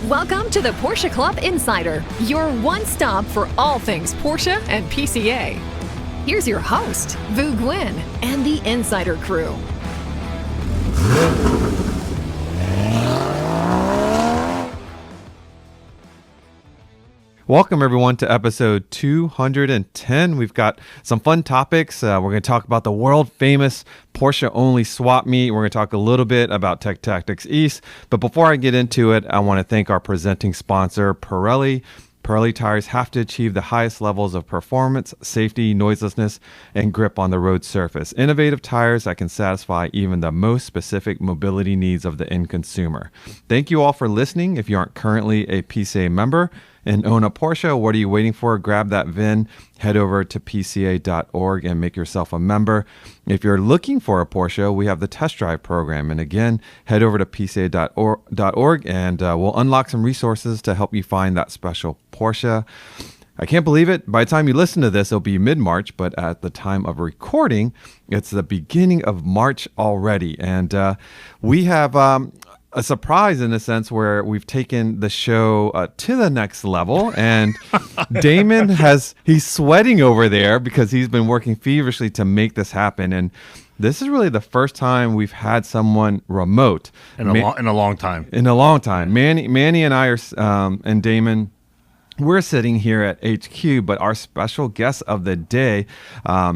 Welcome to the Porsche Club Insider, your one stop for all things Porsche and PCA. Here's your host, Vu Nguyen, and the Insider crew. Welcome, everyone, to episode 210. We've got some fun topics. We're going to talk about the world-famous Porsche Only Swap Meet. We're going to talk a little bit about Tech Tactics East. But before I get into it, I want to thank our presenting sponsor, Pirelli. Pirelli tires have to achieve the highest levels of performance, safety, noiselessness, and grip on the road surface. Innovative tires that can satisfy even the most specific mobility needs of the end consumer. Thank you all for listening. If you aren't currently a PCA member and own a Porsche, what are you waiting for? Grab that VIN, head over to pca.org and make yourself a member. If you're looking for a Porsche, we have the test drive program. And again, head over to pca.org and we'll unlock some resources to help you find that special Porsche. I can't believe it. By the time you listen to this, it'll be mid-March, but at the time of recording, it's the beginning of March already. And we have a surprise in a sense where we've taken the show to the next level, and Damon he's sweating over there because he's been working feverishly to make this happen. And this is really the first time we've had someone remote in a long time. Manny and I are and Damon, we're sitting here at HQ, but our special guest of the day,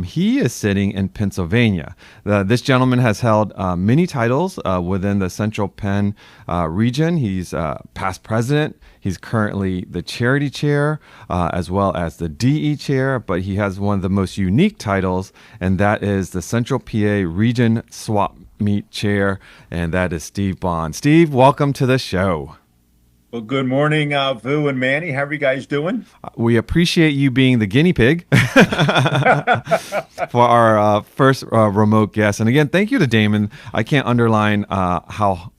he is sitting in Pennsylvania. This gentleman has held many titles within the Central Penn region. He's past president. He's currently the charity chair as well as the DE chair, but he has one of the most unique titles, and that is the Central PA Region Swap Meet chair, and that is Steve Baun. Steve, welcome to the show. Well, good morning, Vu and Manny. How are you guys doing? We appreciate you being the guinea pig for our first remote guest. And again, thank you to Damon. I can't underline how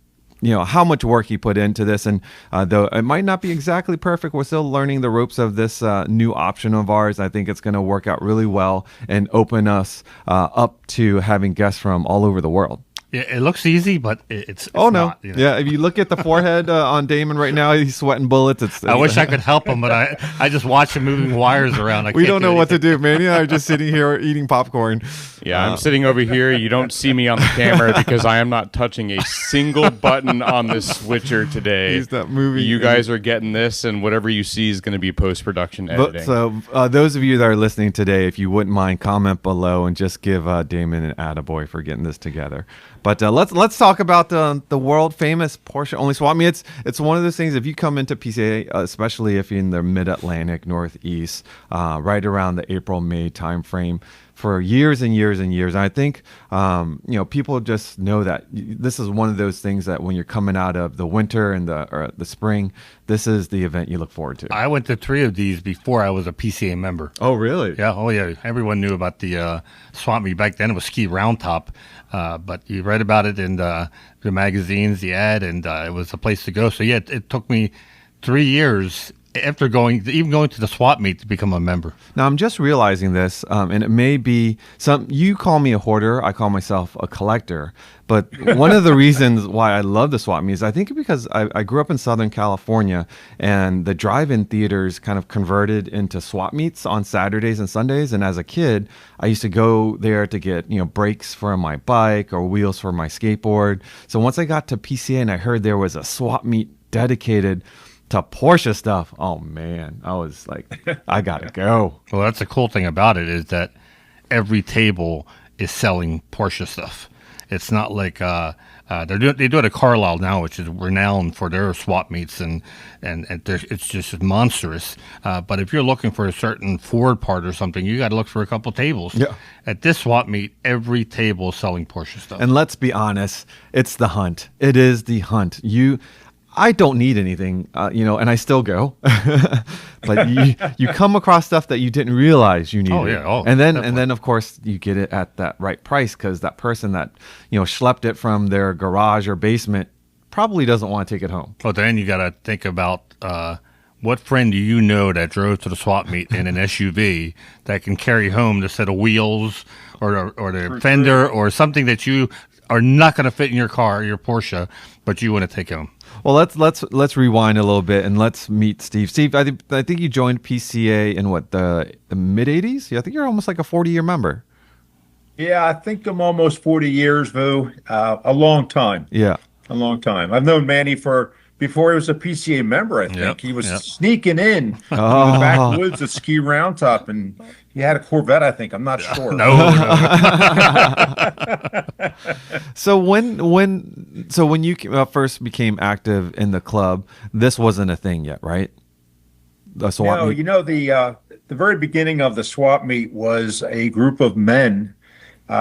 much work he put into this. And though it might not be exactly perfect, we're still learning the ropes of this new option of ours. I think it's going to work out really well and open us up to having guests from all over the world. Yeah, it looks easy, but it's not. You know? Yeah, if you look at the forehead on Damon right now, he's sweating bullets. I wish I could help him, but I just watch him moving wires around. We don't know what to do. Manny and I are just sitting here eating popcorn. Yeah, I'm sitting over here. You don't see me on the camera because I am not touching a single button on this switcher today. He's not moving. You guys are getting this, and whatever you see is going to be post-production editing. So those of you that are listening today, if you wouldn't mind, comment below and just give Damon an attaboy for getting this together. But let's talk about the world famous Porsche Only Swap Meet. It's one of those things. If you come into PCA, especially if you're in the Mid-Atlantic, Northeast, right around the April-May timeframe, for years and years and years. And I think people just know that this is one of those things that when you're coming out of the winter and the spring, this is the event you look forward to. I went to 3 of these before I was a PCA member. Oh, really? Yeah. Oh, yeah. Everyone knew about the Swap Meet. Back then it was Ski Round Top, but you read about it in the magazines, the ad, and it was a place to go. So, yeah, it took me 3 years after going to the swap meet to become a member. Now, I'm just realizing this, and it may be you call me a hoarder, I call myself a collector. But one of the reasons why I love the swap meet is I think because I grew up in Southern California, and the drive-in theaters kind of converted into swap meets on Saturdays and Sundays. And as a kid, I used to go there to get brakes for my bike or wheels for my skateboard. So once I got to PCA and I heard there was a swap meet dedicated to Porsche stuff, oh man, I was like, I gotta go. Well, that's the cool thing about it is that every table is selling Porsche stuff. It's not like they do it at Carlisle now, which is renowned for their swap meets, and it's just monstrous. But if you're looking for a certain Ford part or something, you got to look for a couple tables. Yeah. At this swap meet, every table is selling Porsche stuff. And let's be honest, it's the hunt. It is the hunt. I don't need anything, and I still go. But you come across stuff that you didn't realize you needed. Oh, yeah. Oh, and then of course you get it at that right price because that person that schlepped it from their garage or basement probably doesn't want to take it home. But then you got to think about what friend do you know that drove to the swap meet in an SUV that can carry home the set of wheels or the fender or something that you are not going to fit in your car, your Porsche, but you want to take them. Well, let's rewind a little bit and let's meet Steve. Steve, I think you joined PCA in what, the mid '80s? Yeah, I think you're almost like a 40-year member. Yeah, I think I'm almost 40 years, Vu. A long time. Yeah. A long time. I've known Manny before he was a PCA member, I think. Yep, He was yep. sneaking in the backwoods at Ski Round Top, and he had a Corvette, I think. I'm not sure. No. So when you first became active in the club, this wasn't a thing yet, right? The swap No, meet? you know, the very beginning of the swap meet was a group of men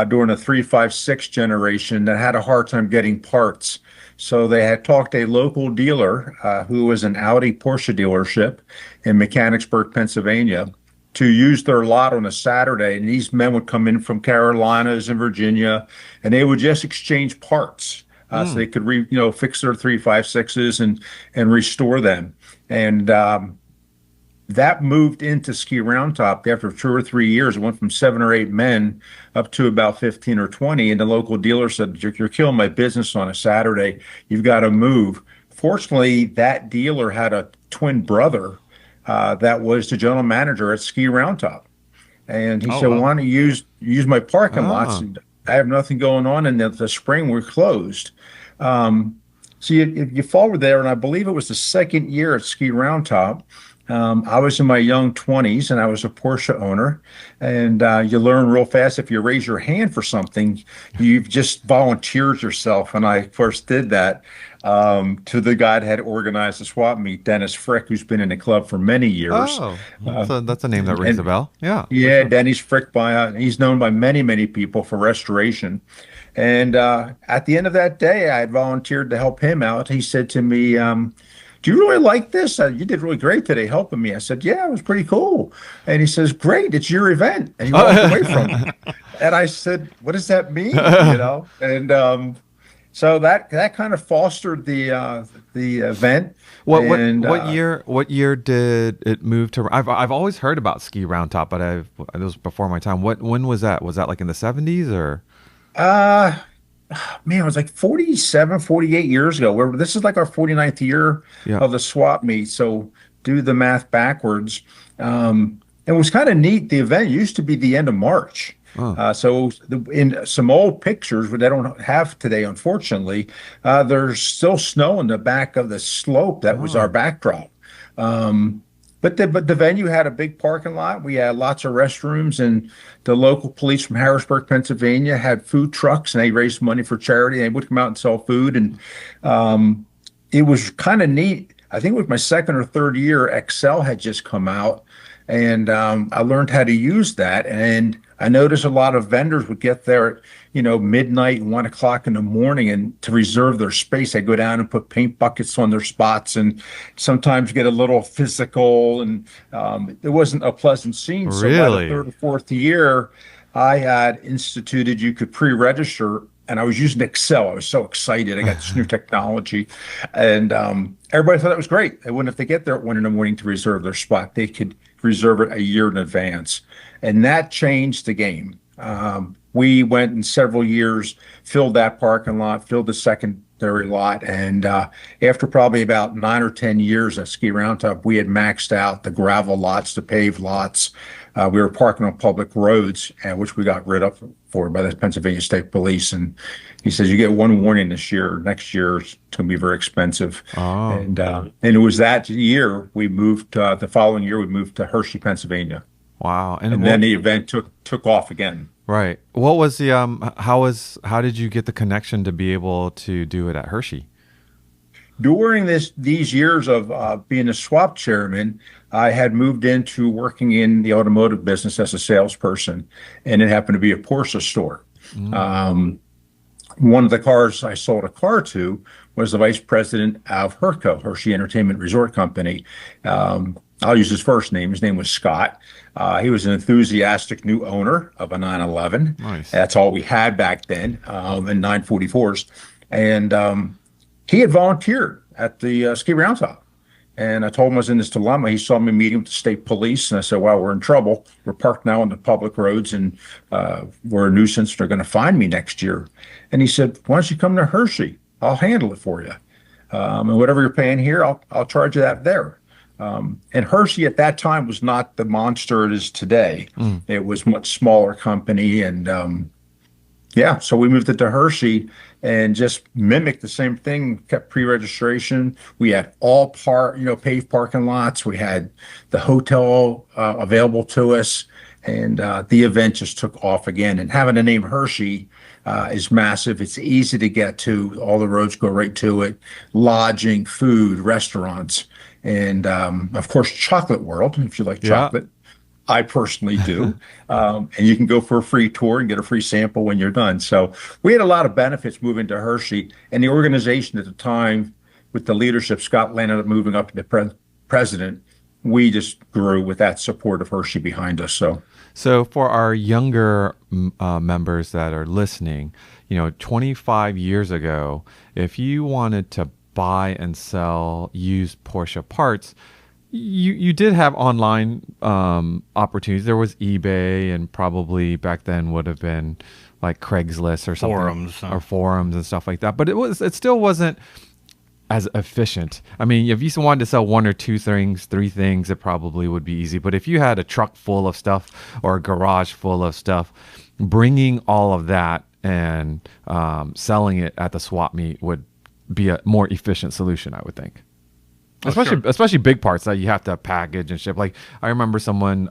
during the 356 generation that had a hard time getting parts. So they had talked a local dealer who was an Audi Porsche dealership in Mechanicsburg, Pennsylvania, to use their lot on a Saturday. And these men would come in from Carolinas and Virginia, and they would just exchange parts. So they could fix their 356s and restore them. And that moved into Ski Round Top after 2 or 3 years. It went from 7 or 8 men up to about 15 or 20. And the local dealer said, you're killing my business on a Saturday. You've got to move. Fortunately, that dealer had a twin brother that was the general manager at Ski Round Top. And he said, wow. why don't you use my parking lots? And I have nothing going on. And the spring we're closed. So you forward there, and I believe it was the second year at Ski Round Top. I was in my young 20s, and I was a Porsche owner. And you learn real fast, if you raise your hand for something, you've just volunteered yourself. And I first did that to the guy that had organized the swap meet, Dennis Frick, who's been in the club for many years. Oh, that's a name that rings a bell. Yeah. Yeah, Dennis Frick, he's known by many, many people for restoration. And at the end of that day, I had volunteered to help him out. He said to me, do you really like this? You did really great today helping me. I said, yeah, it was pretty cool. And he says, great, it's your event. And he walked away from it. And I said, what does that mean? And so that kind of fostered the event. What year did it move to? I've always heard about Ski Round Top, but it was before my time. When was that? Was that like in the 70s or? Man, it was like 47, 48 years ago. This is like our 49th year of the swap meet. So do the math backwards. It was kind of neat. The event used to be the end of March. So in some old pictures, which I don't have today, unfortunately, there's still snow in the back of the slope. That was our backdrop. But the venue had a big parking lot. We had lots of restrooms, and the local police from Harrisburg, Pennsylvania, had food trucks, and they raised money for charity. They would come out and sell food, and it was kind of neat. I think it was my second or third year. Excel had just come out, and I learned how to use that. And I noticed a lot of vendors would get there at midnight and 1 o'clock in the morning, and to reserve their space, they go down and put paint buckets on their spots, and sometimes get a little physical. And it wasn't a pleasant scene. Really? So by the third or fourth year, I had instituted you could pre-register, and I was using Excel. I was so excited. I got this new technology, and everybody thought that was great. They wouldn't have to get there at 1 in the morning to reserve their spot. They could reserve it a year in advance, and that changed the game. We went in several years, filled that parking lot, filled the secondary lot, and after probably about 9 or 10 years at Ski Round Top, we had maxed out the gravel lots, the paved lots. We were parking on public roads, which we got rid of for by the Pennsylvania State Police. And he says, you get one warning this year. Next year, it's going to be very expensive. Oh. And it was that year we moved, the following year, we moved to Hershey, Pennsylvania. Wow. And then the event took off again. Right. What was the how did you get the connection to be able to do it at Hershey? During these years of being a swap chairman, I had moved into working in the automotive business as a salesperson, and it happened to be a Porsche store. One of the cars I sold a car to was the vice president of Hershey Entertainment Resort Company. I'll use his first name. His name was Scott. He was an enthusiastic new owner of a 911. Nice. That's all we had back then, in 944s. And he had volunteered at the Ski Round Top. And I told him I was in this dilemma. He saw me meeting with the state police, and I said, "Well, we're in trouble. We're parked now on the public roads, and we're a nuisance. They're going to find me next year." And he said, "Why don't you come to Hershey? I'll handle it for you. And whatever you're paying here, I'll charge you that there." And Hershey at that time was not the monster it is today. It was a much smaller company, and yeah, so we moved it to Hershey and just mimicked the same thing, kept pre-registration. We had all paved parking lots. We had the hotel available to us, and the event just took off again. And having the name Hershey is massive. It's easy to get to. All the roads go right to it. Lodging, food, restaurants, and of course, Chocolate World, if you like chocolate. I personally do. And you can go for a free tour and get a free sample when you're done. So we had a lot of benefits moving to Hershey. And the organization at the time, with the leadership, Scott ended up moving up to the president. We just grew with that support of Hershey behind us. So for our younger members that are listening, 25 years ago, if you wanted to buy and sell used Porsche parts, you did have online opportunities. There was eBay, and probably back then would have been like Craigslist or something, forums and stuff like that. But it still wasn't as efficient. I mean, if you wanted to sell one or two things, three things, it probably would be easy. But if you had a truck full of stuff or a garage full of stuff, bringing all of that and selling it at the swap meet would be a more efficient solution, I would think. Especially big parts that you have to package and ship. Like I remember someone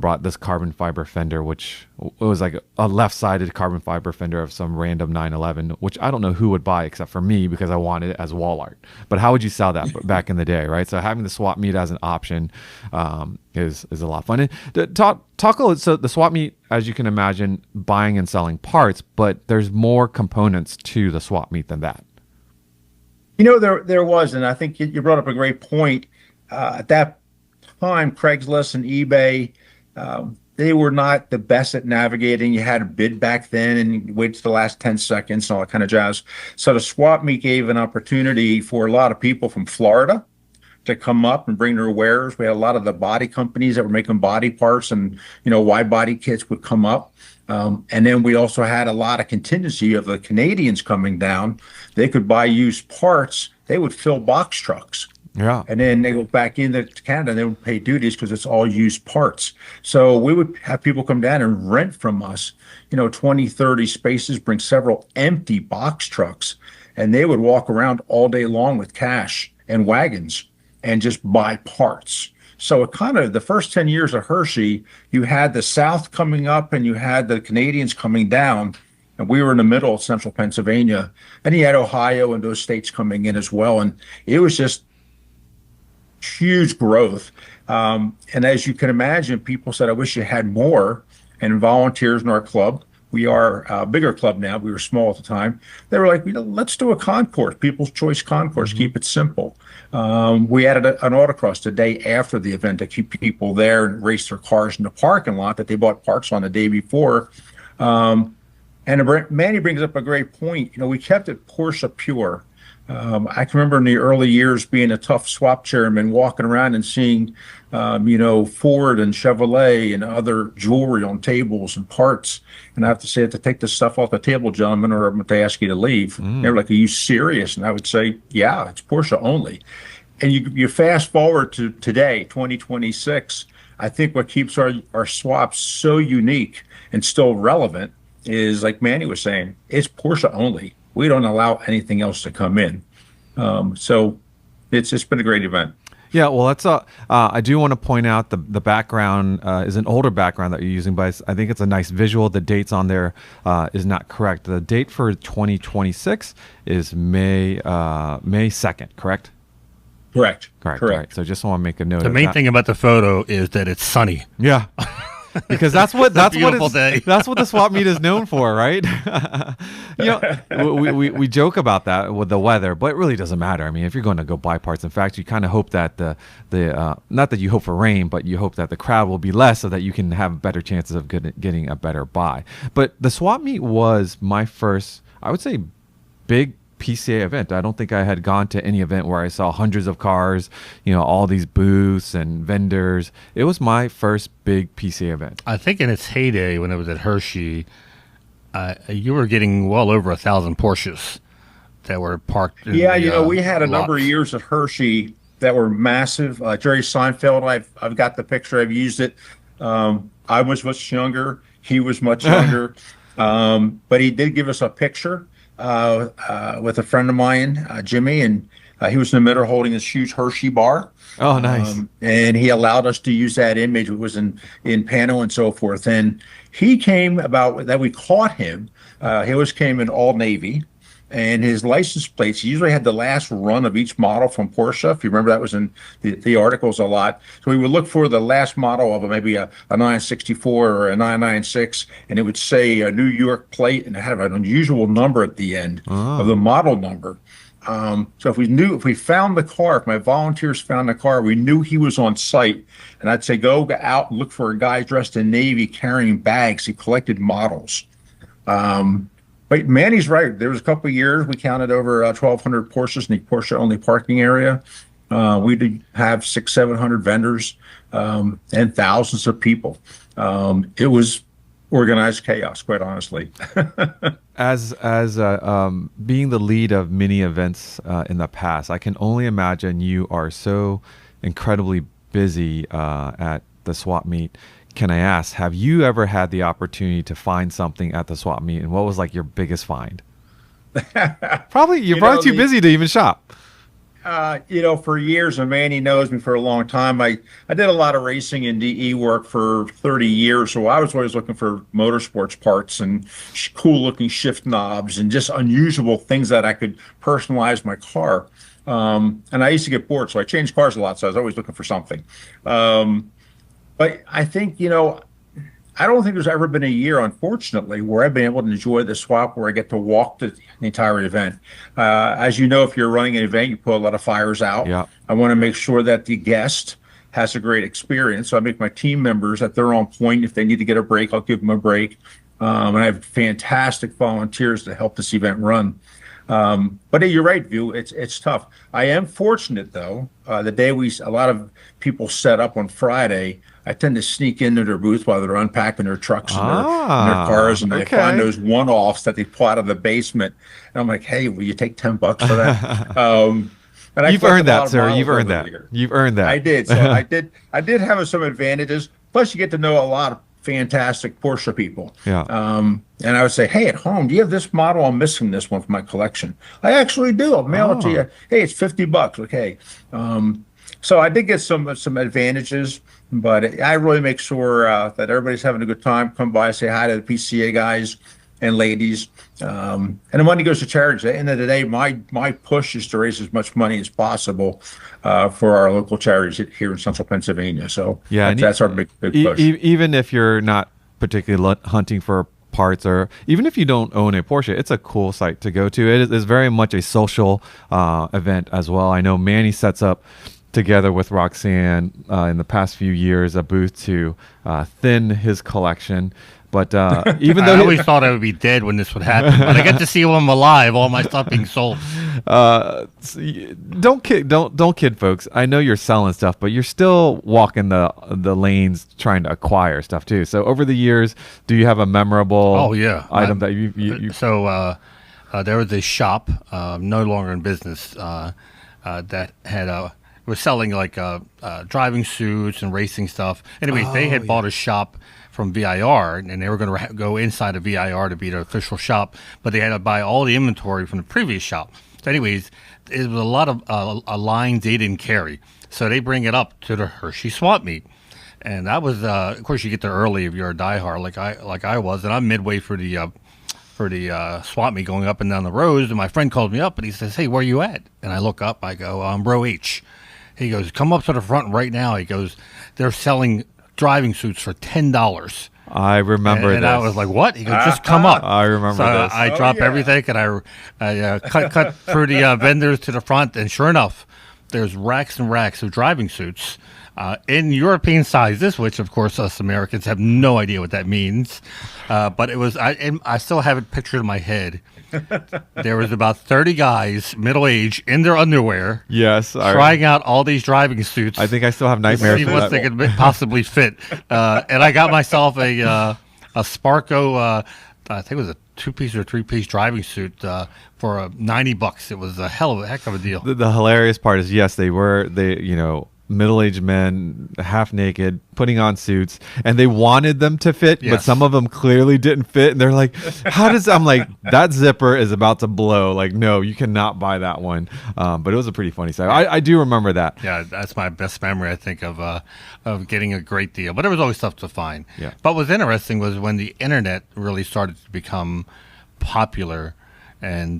brought this carbon fiber fender, which it was like a left-sided carbon fiber fender of some random 911, which I don't know who would buy except for me because I wanted it as wall art. But how would you sell that back in the day, right? So having the swap meet as an option is a lot of fun. And talk a little. So the swap meet, as you can imagine, buying and selling parts, but there's more components to the swap meet than that. There was, and I think you brought up a great point. At that time, Craigslist and eBay, they were not the best at navigating. You had to bid back then and you wait to the last 10 seconds and all that kind of jazz. So the swap meet gave an opportunity for a lot of people from Florida to come up and bring their wares. We had a lot of the body companies that were making body parts and, wide body kits would come up. And then we also had a lot of contingency of the Canadians coming down. They could buy used parts. They would fill box trucks. Yeah. And then they go back into Canada and they would pay duties because it's all used parts. So we would have people come down and rent from us, 20, 30 spaces, bring several empty box trucks, and they would walk around all day long with cash and wagons and just buy parts. So it kind of, the first 10 years of Hershey, you had the South coming up and you had the Canadians coming down, and we were in the middle of central Pennsylvania, and you had Ohio and those states coming in as well. And it was just huge growth. And as you can imagine, people said, "I wish you had more." And volunteers in our club, we are a bigger club now. We were small at the time. They were like, let's do a concourse, People's Choice Concourse, keep it simple. We added an autocross the day after the event to keep people there and race their cars in the parking lot that they bought parts on the day before. And Manny brings up a great point. We kept it Porsche pure. I can remember in the early years being a tough swap chairman, walking around and seeing, Ford and Chevrolet and other jewelry on tables and parts. And I have to say, to take this stuff off the table, gentlemen, or I'm going to ask you to leave. They were like, "Are you serious?" And I would say, "Yeah, it's Porsche only." And you fast forward to today, 2026. I think what keeps our swaps so unique and still relevant is, like Manny was saying, it's Porsche only. We don't allow anything else to come in. So it's been a great event. Yeah, well, that's I do want to point out the background is an older background that you're using, but I think it's a nice visual. The dates on there is not correct. The date for 2026 is May 2nd, correct? Correct. Right. So just want to make a note. The main thing about the photo is that it's sunny. Yeah. Because that's what the swap meet is known for, right? We joke about that with the weather, but it really doesn't matter. I mean, if you're going to go buy parts, in fact, you kind of hope that the not that you hope for rain, but you hope that the crowd will be less so that you can have better chances of getting a better buy. But the swap meet was my first, I would say, big PCA event. I don't think I had gone to any event where I saw hundreds of cars, all these booths and vendors. It was my first big PCA event. I think in its heyday, when it was at Hershey, you were getting well over 1,000 Porsches that were parked. We had a number of years at Hershey that were massive. Jerry Seinfeld, I've got the picture. I've used it. I was much younger. He was much younger. But he did give us a picture with a friend of mine, Jimmy, and he was in the middle holding this huge Hershey bar. Oh, nice. And he allowed us to use that image. It was in Pano and so forth. And he came we caught him. He always came in all Navy. And his license plates, he usually had the last run of each model from Porsche. If you remember, that was in the articles a lot. So we would look for the last model of maybe a 964 or a 996, and it would say a New York plate, and it had an unusual number at the end of the model number. So if we found the car, if my volunteers found the car, we knew he was on site. And I'd say, go out and look for a guy dressed in Navy carrying bags. He collected models. But Manny's right. There was a couple of years we counted over 1,200 Porsches in the Porsche Only parking area. We did have 600-700 vendors and thousands of people. It was organized chaos, quite honestly. As being the lead of many events in the past, I can only imagine you are so incredibly busy at the swap meet. Can I ask, have you ever had the opportunity to find something at the swap meet, and what was like your biggest find? Probably you're too busy to even shop. For years, and Manny knows me for a long time. I did a lot of racing and DE work for 30 years, so I was always looking for motorsports parts and cool looking shift knobs and just unusual things that I could personalize my car. And I used to get bored, so I changed cars a lot, so I was always looking for something. But I think, I don't think there's ever been a year, unfortunately, where I've been able to enjoy the swap where I get to walk the entire event. As you know, if you're running an event, you put a lot of fires out. Yeah. I want to make sure that the guest has a great experience. So I make my team members that they're on point. If they need to get a break, I'll give them a break. And I have fantastic volunteers to help this event run. But you're right, View. It's tough. I am fortunate, though. The day a lot of people set up on Friday, I tend to sneak into their booth while they're unpacking their trucks and their cars, and they find those one-offs that they pull out of the basement. And I'm like, hey, will you take $10 for that? And You've earned that, sir. You've earned that. You've earned that. I did. So I did have some advantages. Plus, you get to know a lot of fantastic Porsche people. Yeah. And I would say, hey, at home, do you have this model? I'm missing this one from my collection. I actually do. I'll mail it to you. Hey, it's $50. Okay. So I did get some advantages, but I really make sure that everybody's having a good time. Come by, say hi to the PCA guys and ladies. And the money goes to charities. At the end of the day, my push is to raise as much money as possible for our local charities here in central Pennsylvania. So that's our big push. Even if you're not particularly hunting for parts, or even if you don't own a Porsche, it's a cool site to go to. It is very much a social event as well. I know Manny sets up together with Roxanne in the past few years a booth to thin his collection. But even though I always thought I would be dead when this would happen, but I get to see them alive, all my stuff being sold. Don't kid, folks. I know you're selling stuff, but you're still walking the lanes trying to acquire stuff too. So over the years, do you have a memorable item that you? So there was a shop, no longer in business, that had was selling like driving suits and racing stuff. Anyways, they had bought a shop from VIR, and they were going to go inside of VIR to be their official shop, but they had to buy all the inventory from the previous shop. So anyways, it was a lot of lines they didn't carry. So they bring it up to the Hershey swap meet. And that was, of course, you get there early if you're a diehard like I was, and I'm midway for the swap meet going up and down the rows, and my friend called me up, and he says, hey, where you at? And I look up, I go, I'm row H. He goes, come up to the front right now. He goes, they're selling driving suits for $10. I remember and this. I was like, what? He goes, just come up. I remember this. I drop everything, and I cut through the vendors to the front, and sure enough, there's racks and racks of driving suits. in European sizes, which of course us Americans have no idea what that means. But it was, I still have it pictured in my head. There was about 30 guys, middle age, in their underwear. Yes, trying out all these driving suits. I think I still have nightmares. To see what they could possibly fit. And I got myself a Sparco. I think it was a 2-piece or 3-piece driving suit for $90. It was a heck of a deal. The hilarious part is, yes, they middle-aged men, half naked, putting on suits, and they wanted them to fit, but some of them clearly didn't fit. And they're like, how does, I'm like, that zipper is about to blow. Like, no, you cannot buy that one. But it was a pretty funny sight. I do remember that. Yeah, that's my best memory, I think, of getting a great deal. But it was always tough to find. Yeah. But what was interesting was when the internet really started to become popular, and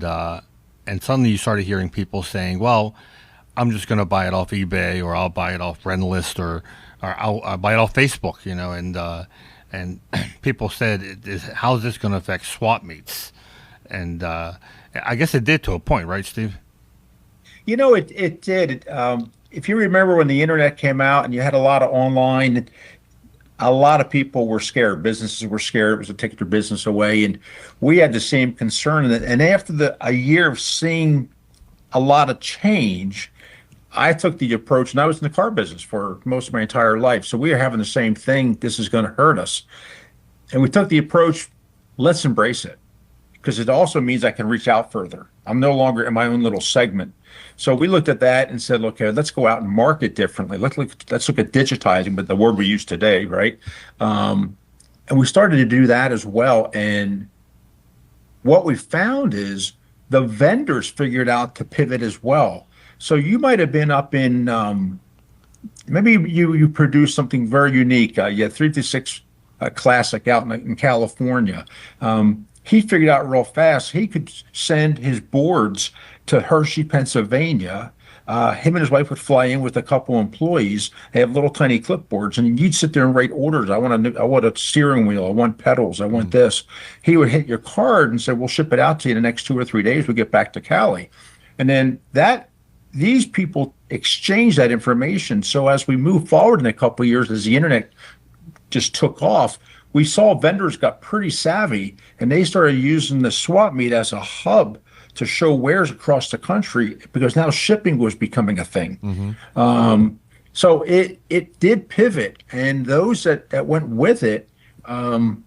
suddenly you started hearing people saying, well, I'm just going to buy it off eBay, or I'll buy it off Rentlist, or I'll buy it off Facebook, and people said, how's this going to affect swap meets? And I guess it did to a point, right, Steve? It did. If you remember when the internet came out and you had a lot of online, a lot of people were scared. Businesses were scared. It was to take their business away. And we had the same concern. And after a year of seeing a lot of change, I took the approach, and I was in the car business for most of my entire life. So we were having the same thing. This is going to hurt us. And we took the approach, let's embrace it, because it also means I can reach out further. I'm no longer in my own little segment. So we looked at that and said, okay, let's go out and market differently. Let's look at digitizing, but the word we use today, right? And we started to do that as well. And what we found is the vendors figured out to pivot as well. So you might have been up in, maybe you produced something very unique. You had 326 Classic out in California. He figured out real fast he could send his boards to Hershey, Pennsylvania. Him and his wife would fly in with a couple employees. They have little tiny clipboards, and you'd sit there and write orders. I want a steering wheel. I want pedals. I want this. He would hit your card and say, we'll ship it out to you in the next 2 or 3 days. We'll get back to Cali. And then these people exchange that information. So as we move forward in a couple of years, as the internet just took off, we saw vendors got pretty savvy, and they started using the swap meet as a hub to show wares across the country, because now shipping was becoming a thing. Mm-hmm. So it did pivot, and those that went with it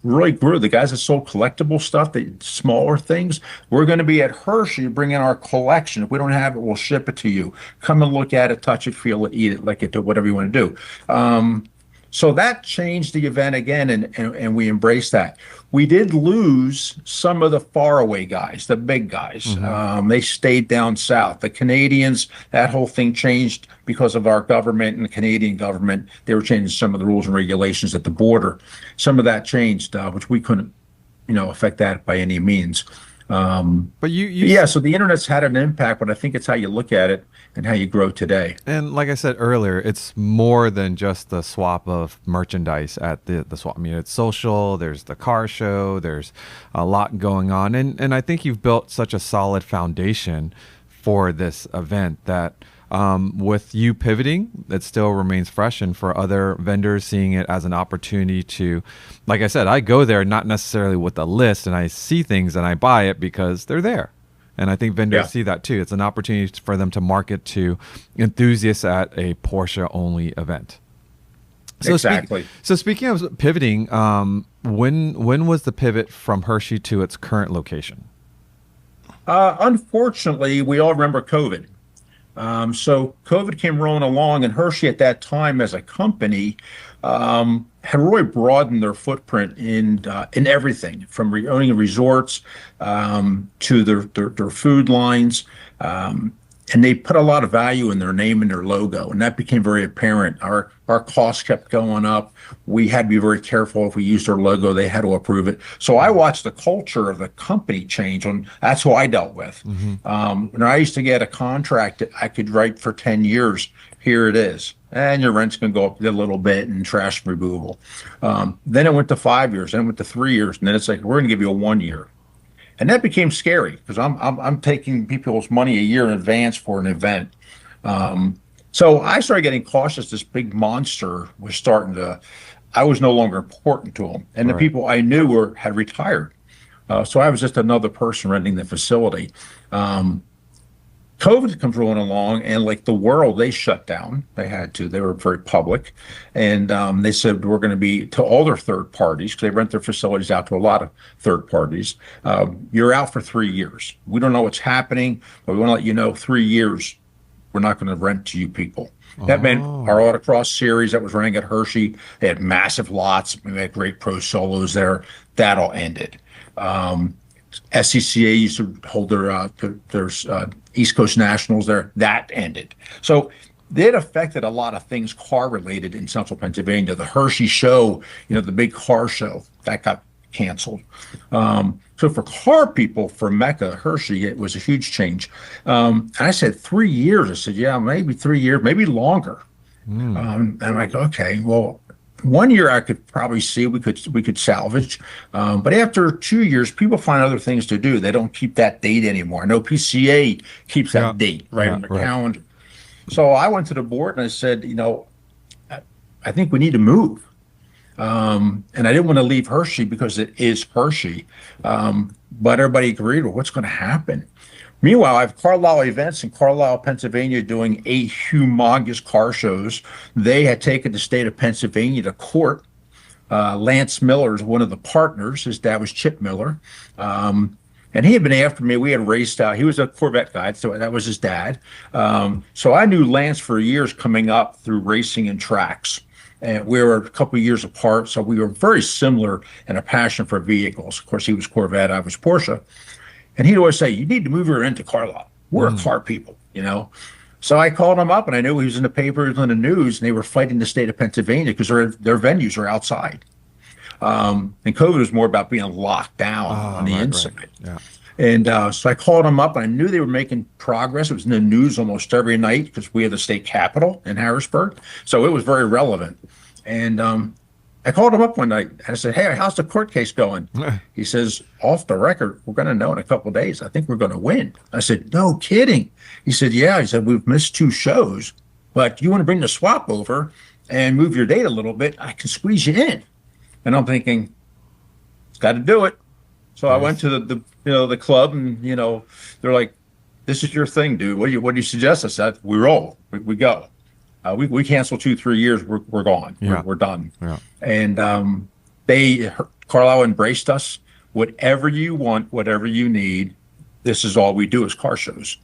really grew. The guys that sold collectible stuff, the smaller things, we're going to be at Hershey, bring in our collection. If we don't have it, we'll ship it to you. Come and look at it, touch it, feel it, eat it, lick it, do whatever you want to do. So that changed the event again, and we embraced that. We did lose some of the faraway guys, the big guys. Mm-hmm. They stayed down south. The Canadians, that whole thing changed because of our government and the Canadian government. They were changing some of the rules and regulations at the border. Some of that changed, which we couldn't, affect that by any means. But so the internet's had an impact, but I think it's how you look at it and how you grow today. And like I said earlier, it's more than just the swap of merchandise at the swap meet. It's social, there's the car show, there's a lot going on. And I think you've built such a solid foundation for this event that with you pivoting, it still remains fresh, and for other vendors seeing it as an opportunity to, like I said, I go there not necessarily with a list, and I see things and I buy it because they're there. And I think vendors see that too. It's an opportunity for them to market to enthusiasts at a Porsche only event. So exactly. Speaking of pivoting, when was the pivot from Hershey to its current location? Unfortunately, we all remember COVID. So COVID came rolling along, and Hershey at that time as a company had really broadened their footprint in everything from owning resorts to their food lines. And they put a lot of value in their name and their logo, and that became very apparent. Our costs kept going up. We had to be very careful. If we used their logo, they had to approve it. So I watched the culture of the company change, and that's who I dealt with. Mm-hmm. When I used to get a contract that I could write for 10 years, here it is. And your rent's going to go up a little bit, and trash removal. Then it went to 5 years, then it went to 3 years, and then it's like, we're going to give you a 1 year. And that became scary because I'm taking people's money a year in advance for an event. So I started getting cautious. This big monster was I was no longer important to them. And the people I knew had retired. So I was just another person renting the facility. COVID comes rolling along, and like the world, they shut down. They had to. They were very public. And they said, we're going to be to all their third parties, because they rent their facilities out to a lot of third parties. You're out for 3 years. We don't know what's happening, but we want to let you know 3 years, we're not going to rent to you people. That meant our autocross series that was running at Hershey, they had massive lots. We had great pro solos there. That all ended. SCCA used to hold their East Coast Nationals there. That ended. So it affected a lot of things car related in central Pennsylvania. The Hershey show, the big car show, that got canceled. So for car people, for Mecca, Hershey, it was a huge change. And I said 3 years. I said, yeah, maybe 3 years, maybe longer. And I'm like, okay, well, 1 year I could probably see we could salvage. But after 2 years, people find other things to do. They don't keep that date anymore. I know PCA keeps that date on the calendar. So I went to the board and I said, I think we need to move. And I didn't want to leave Hershey because it is Hershey. But everybody agreed, well, what's going to happen? Meanwhile, I have Carlisle Events in Carlisle, Pennsylvania, doing 8 humongous car shows. They had taken the state of Pennsylvania to court. Lance Miller is one of the partners. His dad was Chip Miller. And he had been after me. We had raced out. He was a Corvette guy, so that was his dad. So I knew Lance for years coming up through racing and tracks. And we were a couple of years apart, so we were very similar in a passion for vehicles. Of course, he was Corvette, I was Porsche. And he'd always say, you need to move her into Carlisle. We're car people, So I called him up, and I knew he was in the papers and the news, and they were fighting the state of Pennsylvania because their venues are outside. And COVID was more about being locked down on the inside. Right. Yeah. And so I called them up, and I knew they were making progress. It was in the news almost every night because we have the state capitol in Harrisburg. So it was very relevant. And I called him up one night, and I said, hey, how's the court case going? He says, off the record, we're going to know in a couple of days. I think we're going to win. I said, no kidding. He said, yeah. He said, we've missed 2 shows, but you want to bring the swap over and move your date a little bit, I can squeeze you in. And I'm thinking, got to do it. So I went to the club, and they're like, this is your thing, dude. What do you suggest? I said, we roll. We go. We cancel 2-3 years. We're gone. Yeah. We're done. Yeah. And Carlisle embraced us. Whatever you want, whatever you need, this is all we do is car shows.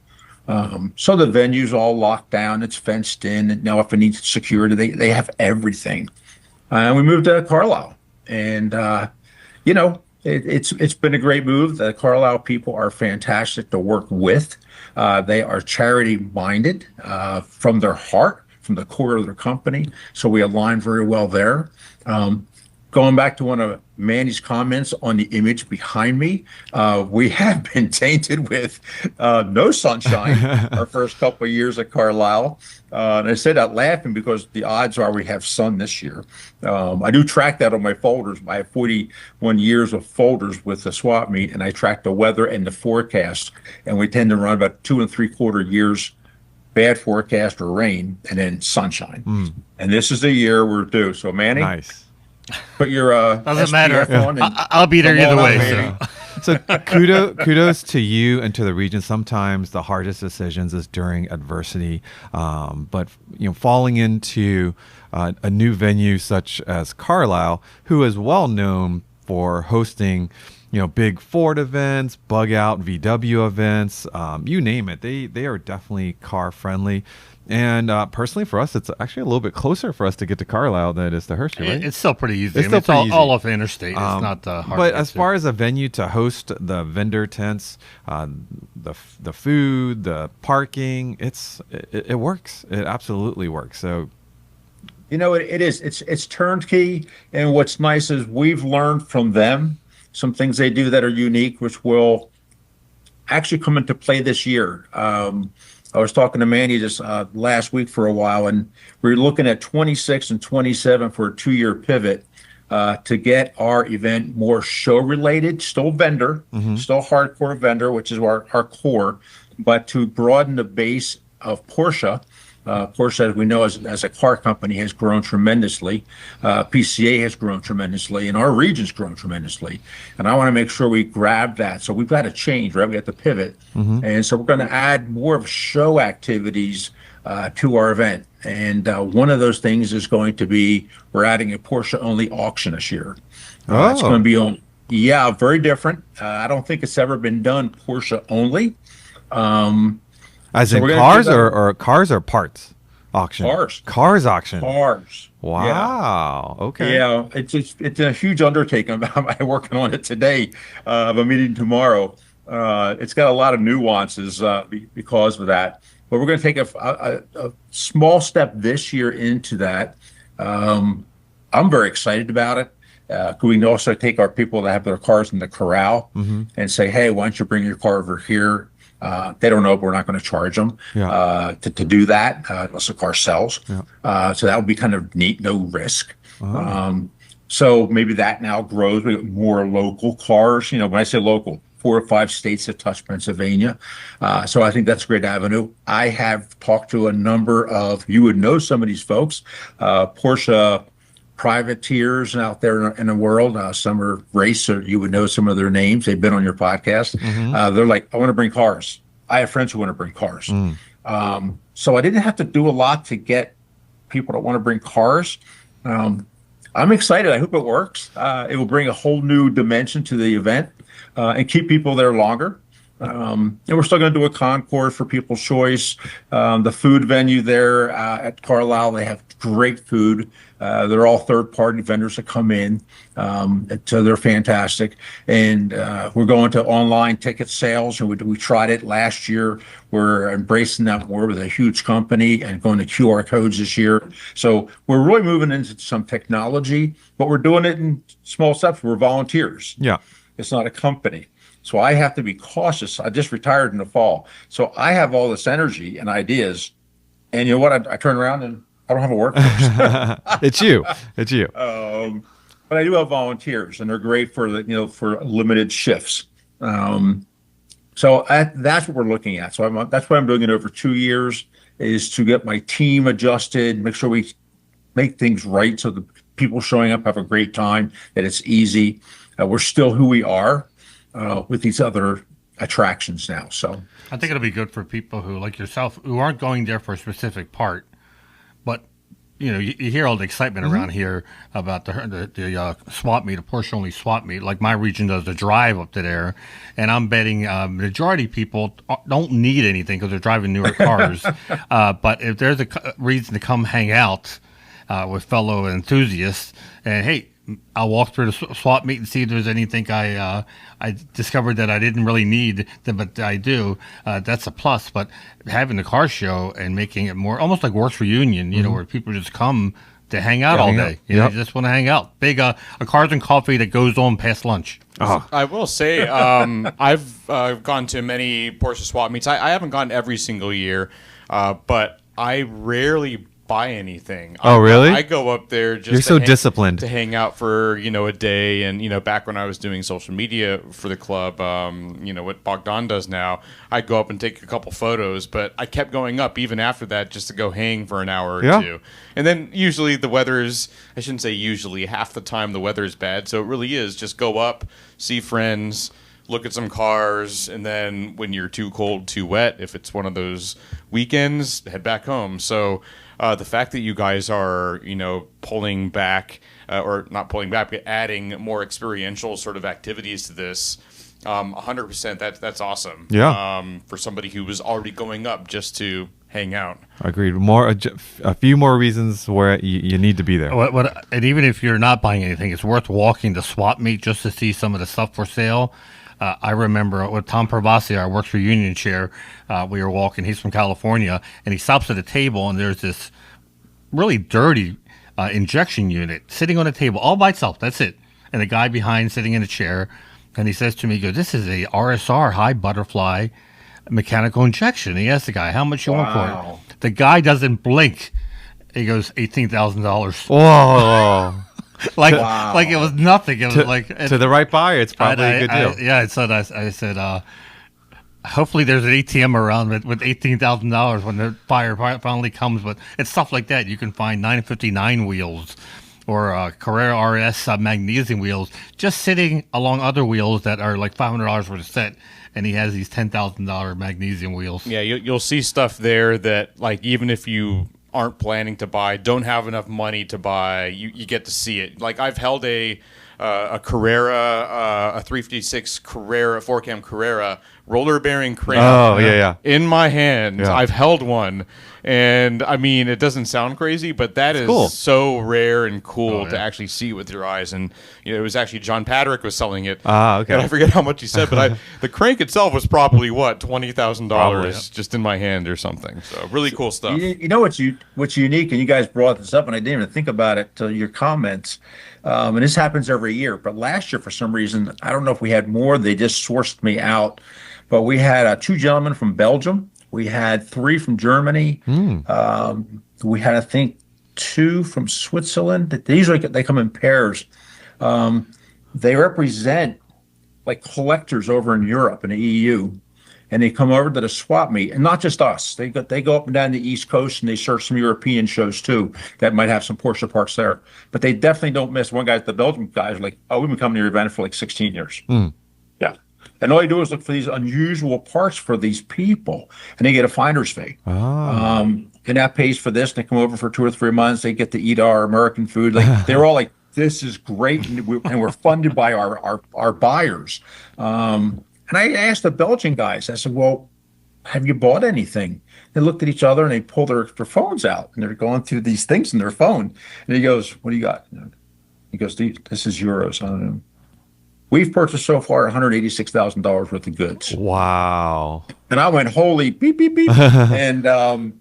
So the venue's all locked down. It's fenced in. And now if it needs security, they have everything. And we moved to Carlisle. And, it's been a great move. The Carlisle people are fantastic to work with. They are charity-minded from their heart, from the core of their company. So we align very well there. Going back to one of Manny's comments on the image behind me, we have been tainted with no sunshine our first couple of years at Carlisle. And I say that laughing because the odds are we have sun this year. I do track that on my folders. I have 41 years of folders with the swap meet, and I track the weather and the forecast. And we tend to run about 2 3/4 years bad forecast or rain, and then sunshine. And this is the year we're due. So Manny, nice. Put your doesn't SPF matter. on and I'll be there either way. So kudos to you and to the region. Sometimes the hardest decisions is during adversity, but falling into a new venue such as Carlisle, who is well known for hosting big Ford events, bug out VW events, you name it. They are definitely car friendly. And personally, for us, it's actually a little bit closer for us to get to Carlisle than it is to Hershey, right? It's still pretty easy. It's all off the interstate. It's not hard. But as far as a venue to host the vendor tents, the food, the parking, it works. It absolutely works. So, it is. It's turnkey. And what's nice is we've learned from them some things they do that are unique, which will actually come into play this year. I was talking to Manny just last week for a while, and we were looking at 26 and 27 for a 2-year pivot to get our event more show-related, still vendor, still hardcore vendor, which is our core, but to broaden the base of Porsche. Porsche, as we know, as a car company, has grown tremendously. PCA has grown tremendously, and our region's grown tremendously. And I want to make sure we grab that. So we've got to change, right? We have to pivot. And so we're going to add more of show activities to our event. And one of those things is going to be we're adding a Porsche Only auction this year. It's going to be on, very different. I don't think it's ever been done Porsche Only. As in cars or cars or parts auction? Cars auction. Cars. Wow. Yeah. Okay. Yeah, it's a huge undertaking. I'm working on it today. I have a meeting tomorrow. It's got a lot of nuances because of that. But we're going to take a small step this year into that. I'm very excited about it. We can also take our people that have their cars in the corral and say, hey, why don't you bring your car over here? They don't know, but we're not going to charge them to do that unless the car sells. So that would be kind of neat, no risk. So maybe that now grows. We have more local cars. When I say local, 4 or 5 states that touch Pennsylvania. So I think that's a great avenue. I have talked to a number of, you would know some of these folks, Porsche privateers out there in the world. Some are race, so you would know some of their names. They've been on your podcast. They're like, I want to bring cars. I have friends who want to bring cars. So I didn't have to do a lot to get people that want to bring cars. I'm excited. I hope it works. It will bring a whole new dimension to the event and keep people there longer. And we're still going to do a concourse for people's choice. The food venue there at Carlisle, they have great food. They're all third-party vendors that come in. So they're fantastic. And we're going to online ticket sales. And we tried it last year. We're embracing that more with a huge company and going to QR codes this year. So we're really moving into some technology, but we're doing it in small steps. We're volunteers. Yeah. It's not a company. So I have to be cautious. I just retired in the fall. So I have all this energy and ideas. And you know what? I turn around and I don't have a workforce. It's you. It's you. But I do have volunteers, and they're great for for limited shifts. So that's what we're looking at. So that's why I'm doing it over 2 years, is to get my team adjusted, make sure we make things right so the people showing up have a great time, that it's easy. We're still who we are. With these other attractions now. So I think it'll be good for people who, like yourself, who aren't going there for a specific part, but you hear all the excitement around here about the swap meet, a Porsche Only Swap Meet. Like my region does the drive up to there, and I'm betting majority of people don't need anything because they're driving newer cars. But if there's a reason to come hang out with fellow enthusiasts, and hey, I'll walk through the swap meet and see if there's anything I discovered that I didn't really need, but I do. That's a plus. But having the car show and making it more almost like Works Reunion, where people just come to hang out all day. You just want to hang out. Big a cars and coffee that goes on past lunch. I will say I've gone to many Porsche swap meets. I haven't gone every single year, but I rarely buy anything. Oh, really? I go up there just You're so disciplined to hang out for a day, and back when I was doing social media for the club, what Bogdan does now, I go up and take a couple photos, but I kept going up even after that just to go hang for an hour or two. And then usually the weather is, I shouldn't say usually, half the time the weather is bad, so it really is just go up, see friends, look at some cars, and then when you're too cold, too wet, if it's one of those weekends, head back home. So the fact that you guys are, pulling back, or not pulling back, but adding more experiential sort of activities to this, 100%, that's awesome. Yeah. For somebody who was already going up just to hang out. Agreed. A few more reasons where you need to be there. And even if you're not buying anything, it's worth walking the swap meet just to see some of the stuff for sale. I remember with Tom Pervasi, our Works for Union chair, we were walking. He's from California, and he stops at a table, and there's this really dirty injection unit sitting on a table all by itself. That's it. And the guy behind sitting in a chair, and he says to me, he goes, "This is a RSR, high butterfly mechanical injection." He asked the guy, "How much you want for it?" The guy doesn't blink. He goes, $18,000. Whoa. Like it was nothing. It was to the right buyer, it's probably a good deal. I said, Hopefully, there's an ATM around with $18,000 when the fire finally comes. But it's stuff like that. You can find 959 wheels or Carrera RS magnesium wheels just sitting along other wheels that are like $500 for the set. And he has these $10,000 magnesium wheels. Yeah, you'll see stuff there that, like, even if you aren't planning to buy, don't have enough money to buy, you get to see it. Like, I've held a Carrera, a 356 Carrera, 4-cam Carrera roller bearing crane. Oh, yeah. In my hand. Yeah. I've held one. And I mean, it doesn't sound crazy, but that is cool. so rare and cool yeah. to actually see with your eyes. And it was actually John Patrick was selling it. Ah, okay. And I forget how much he said, but the crank itself was probably what, $20,000 just in my hand or something. So really cool stuff. You know what's unique, and you guys brought this up, and I didn't even think about it till your comments. And this happens every year, but last year for some reason, I don't know if we had more. They just sourced me out, but we had 2 gentlemen from Belgium. We had 3 from Germany. We had, I think, 2 from Switzerland. They come in pairs. They represent like collectors over in Europe and the EU, and they come over to the swap meet, and not just us. They go up and down the East Coast, and they search some European shows too that might have some Porsche parts there. But they definitely don't miss. One guy, the Belgian guys, like, oh, we've been coming to your event for like 16 years. Yeah. And all they do is look for these unusual parts for these people, and they get a finder's fee. And that pays for this. And they come over for 2 or 3 months. They get to eat our American food. Like, they're all like, this is great, and we're funded by our buyers. And I asked the Belgian guys, I said, well, have you bought anything? They looked at each other, and they pulled their phones out, and they're going through these things in their phone. And he goes, what do you got? He goes, this is euros. I don't know. We've purchased so far $186,000 worth of goods. Wow. And I went, holy beep, beep, beep. And I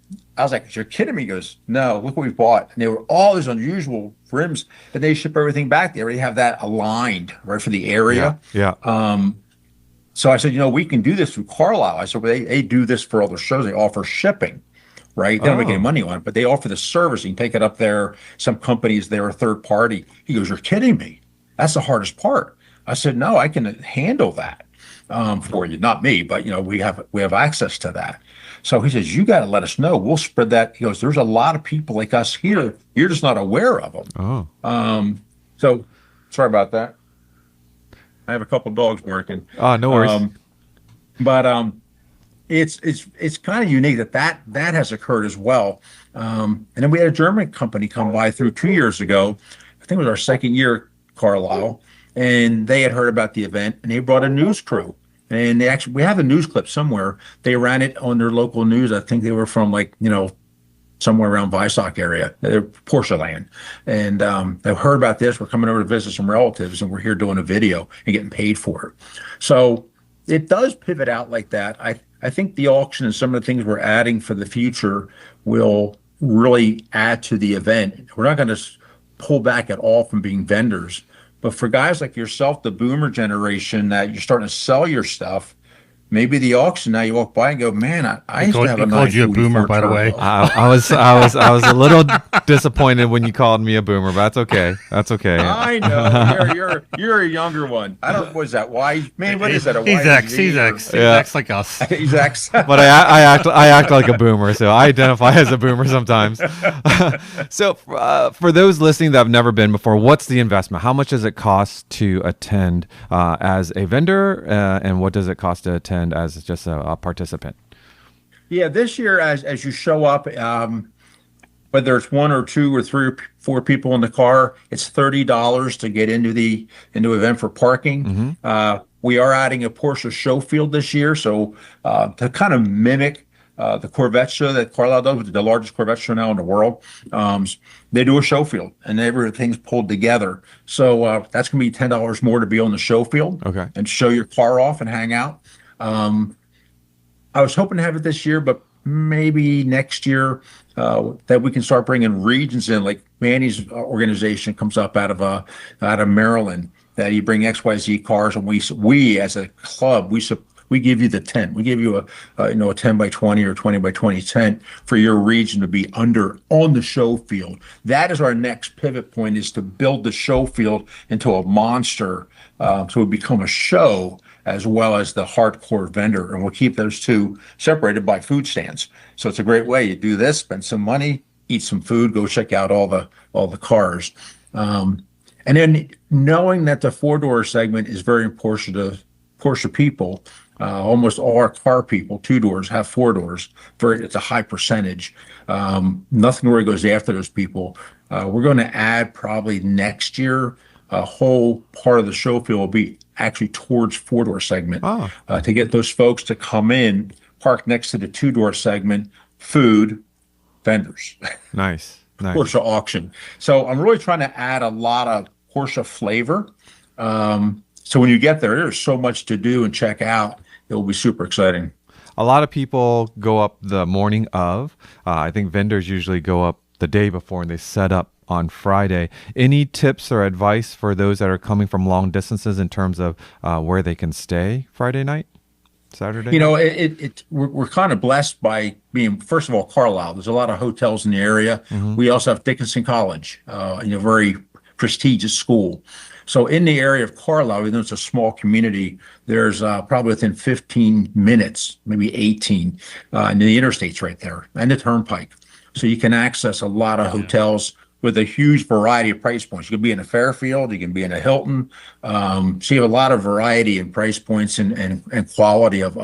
was like, you're kidding me? He goes, no, look what we bought. And they were all these unusual rims, and they ship everything back. They already have that aligned, right, for the area. Yeah. So I said, we can do this through Carlisle. I said, well, they do this for other shows. They offer shipping, right? They don't make any money on it, but they offer the service. You can take it up there. Some companies, they're a third party. He goes, you're kidding me. That's the hardest part. I said, no, I can handle that for you. Not me, but we have access to that. So he says, you got to let us know. We'll spread that. He goes, there's a lot of people like us here. You're just not aware of them. So sorry about that. I have a couple dogs barking. Oh, no worries. But it's kind of unique that has occurred as well. And then we had a German company come by through 2 years ago. I think it was our second year, Carlisle. And they had heard about the event, and they brought a news crew. And we have a news clip somewhere. They ran it on their local news. I think they were from somewhere around Weissach area, Porsche land. And they heard about this. We're coming over to visit some relatives, and we're here doing a video and getting paid for it. So it does pivot out like that. I think the auction and some of the things we're adding for the future will really add to the event. We're not going to pull back at all from being vendors. But for guys like yourself, the boomer generation, that you're starting to sell your stuff, maybe the auction, now you walk by and go, man, I used to have a nice. Called you a boomer, by the way. I was a little disappointed when you called me a boomer, but that's okay. That's okay. I know you're a younger one. I don't. What is that? Why, man? What is that? He's X. He's X like us. He's X. But I act like a boomer, so I identify as a boomer sometimes. So for those listening that have never been before, what's the investment? How much does it cost to attend as a vendor, and what does it cost to attend as just a participant? Yeah, this year as you show up, whether it's 1 or 2 or 3 or 4 people in the car, it's $30 to get into the event for parking. We are adding a Porsche show field this year, so to kind of mimic the Corvette show that Carlisle does, which is the largest Corvette show now in the world. They do a show field, and everything's pulled together. So that's going to be $10 more to be on the show field, and show your car off and hang out. I was hoping to have it this year, but maybe next year that we can start bringing regions in. Like Manny's organization comes up out of Maryland, that you bring XYZ cars, and we as a club we give you the tent. We give you a 10 by 20 or 20 by 20 tent for your region to be on the show field. That is our next pivot point, is to build the show field into a monster, so it become a show. as well as the hardcore vendor. And we'll keep those two separated by food stands. So it's a great way. You do this, spend some money, eat some food, go check out all the cars. And then knowing that the four-door segment is very important to Porsche people, almost all our car people, two doors, have four doors. It's a high percentage. Nothing really goes after those people. We're going to add probably next year, a whole part of the show field will be actually towards four-door segment to get those folks to come in, park next to the two-door segment, food, vendors. Nice. Porsche auction. So I'm really trying to add a lot of Porsche flavor. So when you get there, there's so much to do and check out. It will be super exciting. A lot of people go up the morning of. I think vendors usually go up the day before and they set up on Friday. Any tips or advice for those that are coming from long distances in terms of where they can stay Friday night? Saturday? You know, we're kind of blessed by being, first of all, Carlisle. There's a lot of hotels in the area. Mm-hmm. We also have Dickinson College, very prestigious school. So in the area of Carlisle, even though it's a small community, there's probably within 15 minutes, maybe 18, and the interstate's right there, and the turnpike. So you can access a lot of hotels with a huge variety of price points. You can be in a Fairfield, you can be in a Hilton. So you have a lot of variety in price points and quality of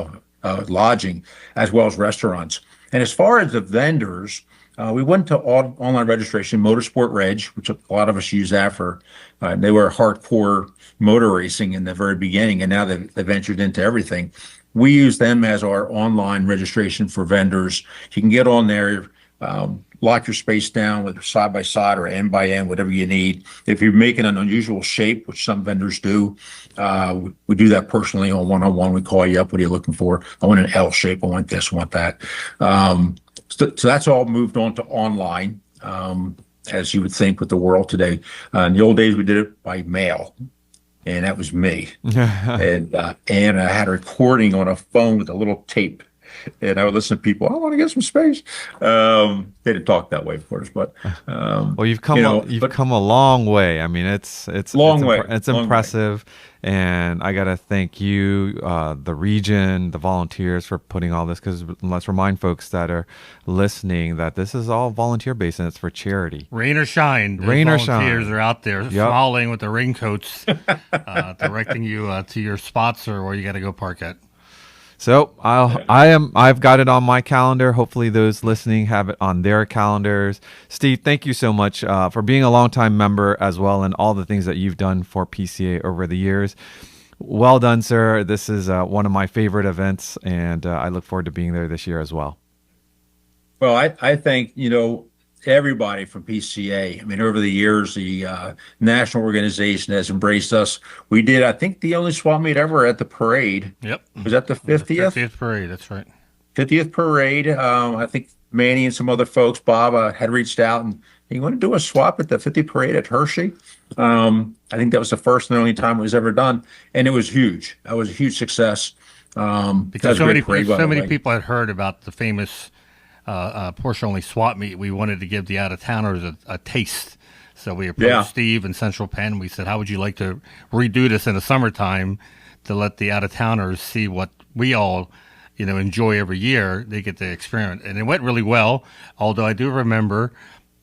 lodging, as well as restaurants. And as far as the vendors, we went to online registration, Motorsport Reg, which a lot of us use that for. They were hardcore motor racing in the very beginning, and now they've ventured into everything. We use them as our online registration for vendors. You can get on there, lock your space down with side by side or end by end, whatever you need. If you're making an unusual shape, which some vendors do, we do that personally on one-on-one. We call you up. What are you looking for? I want an L shape. I want this, I want that. So that's all moved on to online, as you would think with the world today. In the old days, we did it by mail, and that was me. and I had a recording on a phone with a little tape. And I would listen to people. I want to get some space. They didn't talk that way, of course, but well, you've come a long way. I mean, it's impressive, and I gotta thank you, the region, the volunteers for putting all this. Because let's remind folks that are listening that this is all volunteer based and it's for charity. Rain or shine, volunteers are out there smiling with the raincoats, directing you to your spots or where you got to go park at. So I've got it on my calendar. Hopefully those listening have it on their calendars. Steve, thank you so much for being a longtime member as well, and all the things that you've done for PCA over the years. Well done, sir. This is one of my favorite events, and I look forward to being there this year as well. Well, I think, everybody from PCA. I mean, over the years, the national organization has embraced us. We did, I think, the only swap meet ever at the parade. Yep. Was that the 50th? 50th parade, that's right. 50th parade. I think Manny and some other folks, Bob, had reached out and, you want to do a swap at the 50th parade at Hershey? I think that was the first and only time it was ever done. And it was huge. That was a huge success. Because so many people had heard about the famous Porsche Only Swap Meet. We wanted to give the out-of-towners a taste. So we approached Steve in Central Penn. We said, how would you like to redo this in the summertime to let the out-of-towners see what we all, enjoy every year? They get to experiment. And it went really well, although I do remember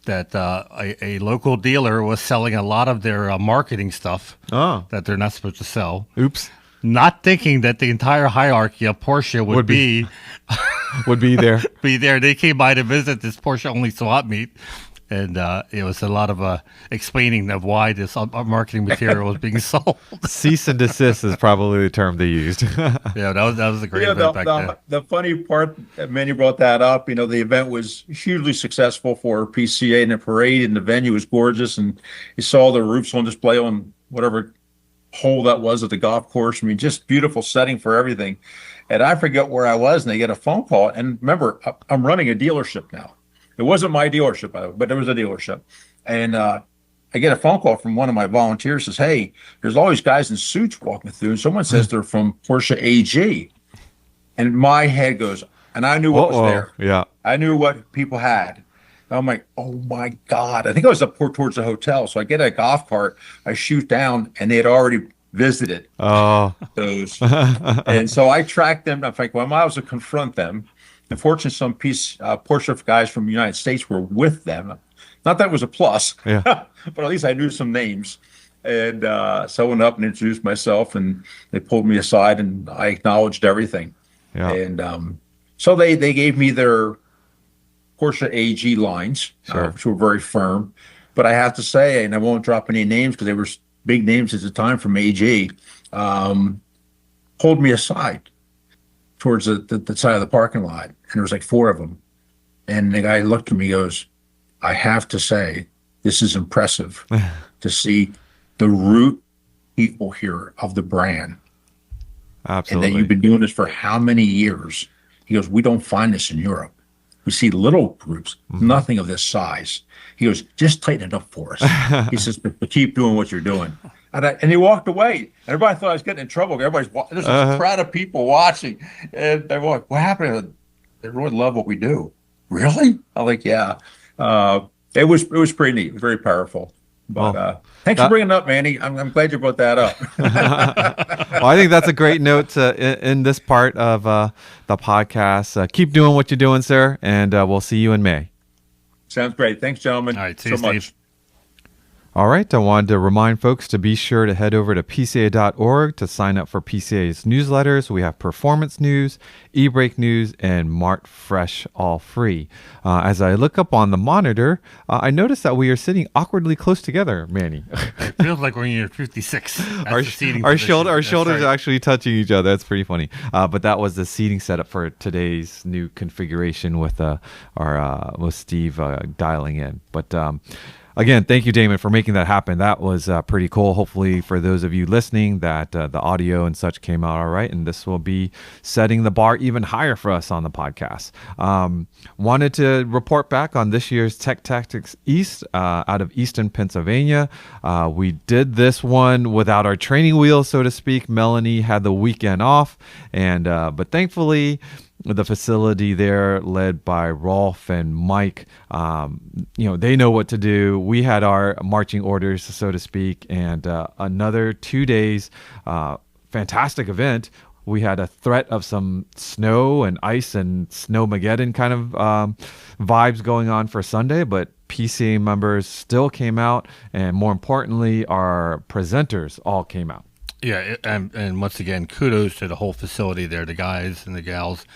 that a local dealer was selling a lot of their marketing stuff that they're not supposed to sell. Oops. Not thinking that the entire hierarchy of Porsche would be there. Be there. They came by to visit this Porsche Only Swap Meet, and it was a lot of explaining of why this marketing material was being sold. Cease and desist is probably the term they used. Yeah, that was a great event back then. The funny part, Manny brought that up, the event was hugely successful for PCA and the parade, and the venue was gorgeous, and you saw the roofs on display on whatever hole that was at the golf course. I mean, just beautiful setting for everything. And I forget where I was, and they get a phone call. And remember, I'm running a dealership now. It wasn't my dealership, by the way, but it was a dealership. And I get a phone call from one of my volunteers, says, hey, there's all these guys in suits walking through, and someone says they're from Porsche AG. And my head goes, and I knew what was there. Yeah. I knew what people had. I'm like, oh my God. I think I was up towards the hotel. So I get a golf cart, I shoot down, and they had already visited those. And so I tracked them. In fact, when I was to confront them, unfortunately, some Porsche guys from the United States were with them. Not that it was a plus, but at least I knew some names. And so I went up and introduced myself, and they pulled me aside, and I acknowledged everything. Yeah. And so they gave me their Porsche AG lines, which were very firm. But I have to say, and I won't drop any names because they were big names at the time from AG, pulled me aside towards the side of the parking lot. And there was like 4 of them. And the guy looked at me and goes, I have to say, this is impressive to see the root people here of the brand. Absolutely. And that you've been doing this for how many years? He goes, we don't find this in Europe. We see little groups, nothing of this size. He goes, just tighten it up for us. He says, but keep doing what you're doing. And he walked away. Everybody thought I was getting in trouble. There's a crowd of people watching. And they were like, what happened? They really love what we do. Really? I'm like, yeah. It was pretty neat. It was very powerful. But thanks for bringing it up, Manny. I'm glad you brought that up. Well, I think that's a great note to in this part of the podcast. Keep doing what you're doing, sir, and we'll see you in May. Sounds great. Thanks, gentlemen. All right, see you, Steve. All right, I wanted to remind folks to be sure to head over to PCA.org to sign up for PCA's newsletters. We have performance news, e-brake news, and Mart Fresh, all free. As I look up on the monitor, I noticed that we are sitting awkwardly close together, Manny. It feels like we're in year 56. Our shoulders are actually touching each other. That's pretty funny. But that was the seating setup for today's new configuration with Steve dialing in. But again, thank you, Damon, for making that happen. That was pretty cool. Hopefully, for those of you listening, that the audio and such came out all right, and this will be setting the bar even higher for us on the podcast. Wanted to report back on this year's Tech Tactics East out of Easton, Pennsylvania. We did this one without our training wheels, so to speak. Melanie had the weekend off, and but thankfully, the facility there, led by Rolf and Mike, they know what to do. We had our marching orders, so to speak, and another 2 days, fantastic event. We had a threat of some snow and ice and snowmageddon kind of vibes going on for Sunday, but PCA members still came out, and more importantly, our presenters all came out. Yeah, and once again, kudos to the whole facility there, the guys and the gals.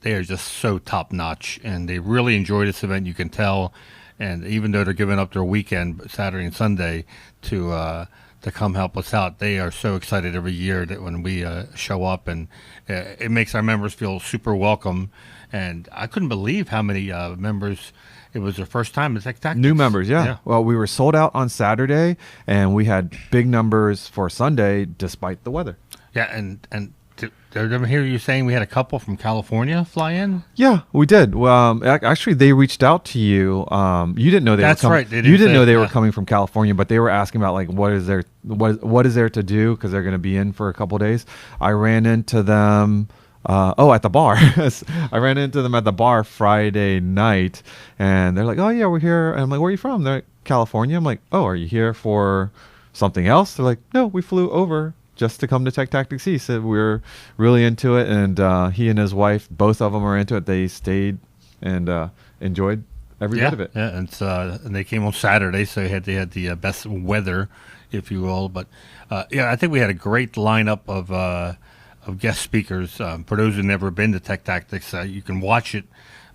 They are just so top-notch, and they really enjoy this event, you can tell. And even though they're giving up their weekend, Saturday and Sunday, to come help us out, they are so excited every year that when we show up, and it makes our members feel super welcome. And I couldn't believe how many members. It was their first time at Tech Tactics. New members, yeah. Well, we were sold out on Saturday, and we had big numbers for Sunday despite the weather. Yeah, and did I ever hear you saying we had a couple from California fly in? Yeah, we did. Well, actually, they reached out to you. You didn't know they That's were coming. Right. They You didn't know they were coming from California, but they were asking about like what is there to do because they're going to be in for a couple of days. I ran into them. At the bar. I ran into them at the bar Friday night, and they're like, "Oh yeah, we're here." And I'm like, "Where are you from?" They're like, "California." I'm like, "Oh, are you here for something else?" They're like, "No, we flew over just to come to Tech Tactics East." So we're really into it, and he and his wife, both of them are into it. They stayed and enjoyed every bit of it. Yeah, and they came on Saturday, so they had the best weather, if you will. But I think we had a great lineup of guest speakers. For those who've never been to Tech Tactics, you can watch it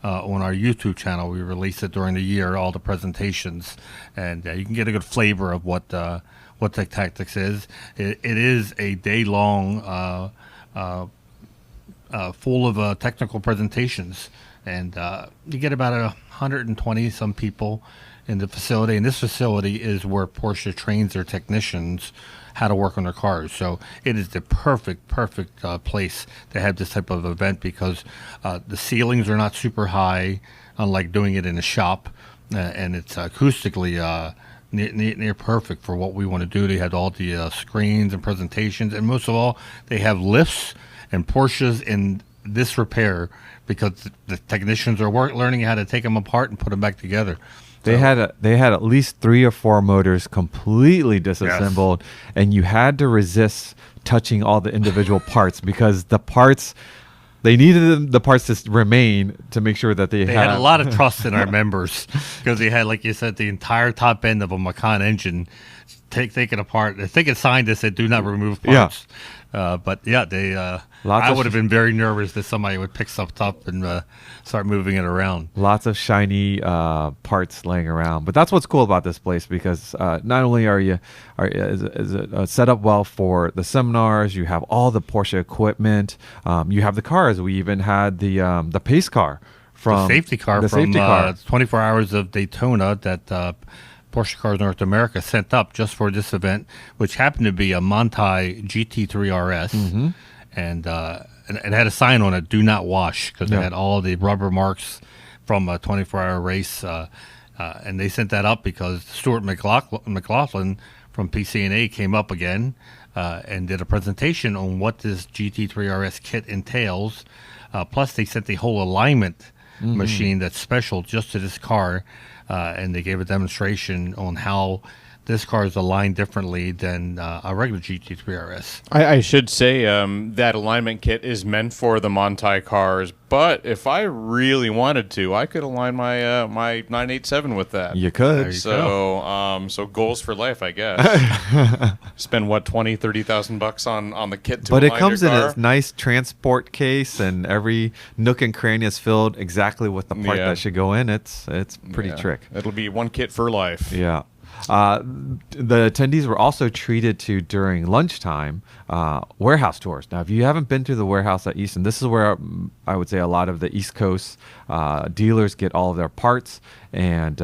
on our YouTube channel. We release it during the year, all the presentations, and you can get a good flavor of what Tech Tactics is. It is a day-long full of technical presentations, and you get about 120 some people in the facility, and this facility is where Porsche trains their technicians how to work on their cars. So it is the perfect place to have this type of event because the ceilings are not super high, unlike doing it in a shop, and it's acoustically near perfect for what we want to do. They have all the screens and presentations, and most of all, they have lifts and Porsches in this repair because the technicians are learning how to take them apart and put them back together. They had at least 3 or 4 motors completely disassembled, and you had to resist touching all the individual parts because the parts. They needed the parts to remain to make sure that they had a lot of trust in our members because they had, like you said, the entire top end of a Macan engine taken apart. I think it's signed that said "Do not remove parts." But they. I would have been very nervous that somebody would pick something up and start moving it around. Lots of shiny parts laying around, but that's what's cool about this place because not only is it set up well for the seminars, you have all the Porsche equipment, you have the cars. We even had the pace car from the safety car from 24 Hours of Daytona that Porsche Cars North America sent up just for this event, which happened to be a Montai GT3 RS. Mm-hmm. And it had a sign on it, "Do not wash," because it had all the rubber marks from a 24-hour race. And they sent that up because Stuart McLaughlin from PCNA came up again and did a presentation on what this GT3 RS kit entails. Plus, they sent the whole alignment machine that's special just to this car, and they gave a demonstration on how this car is aligned differently than a regular GT3 RS. I should say that alignment kit is meant for the Montai cars, but if I really wanted to, I could align my my 987 with that. You could. So goals for life, I guess. Spend what, $20,000-$30,000 on the kit to but align it comes your in car? a nice transport case, and every nook and cranny is filled exactly with the part that should go in. It's pretty trick. It'll be one kit for life. Yeah. The attendees were also treated to, during lunchtime, warehouse tours. Now, if you haven't been to the warehouse at Easton, this is where I would say a lot of the East Coast dealers get all of their parts, and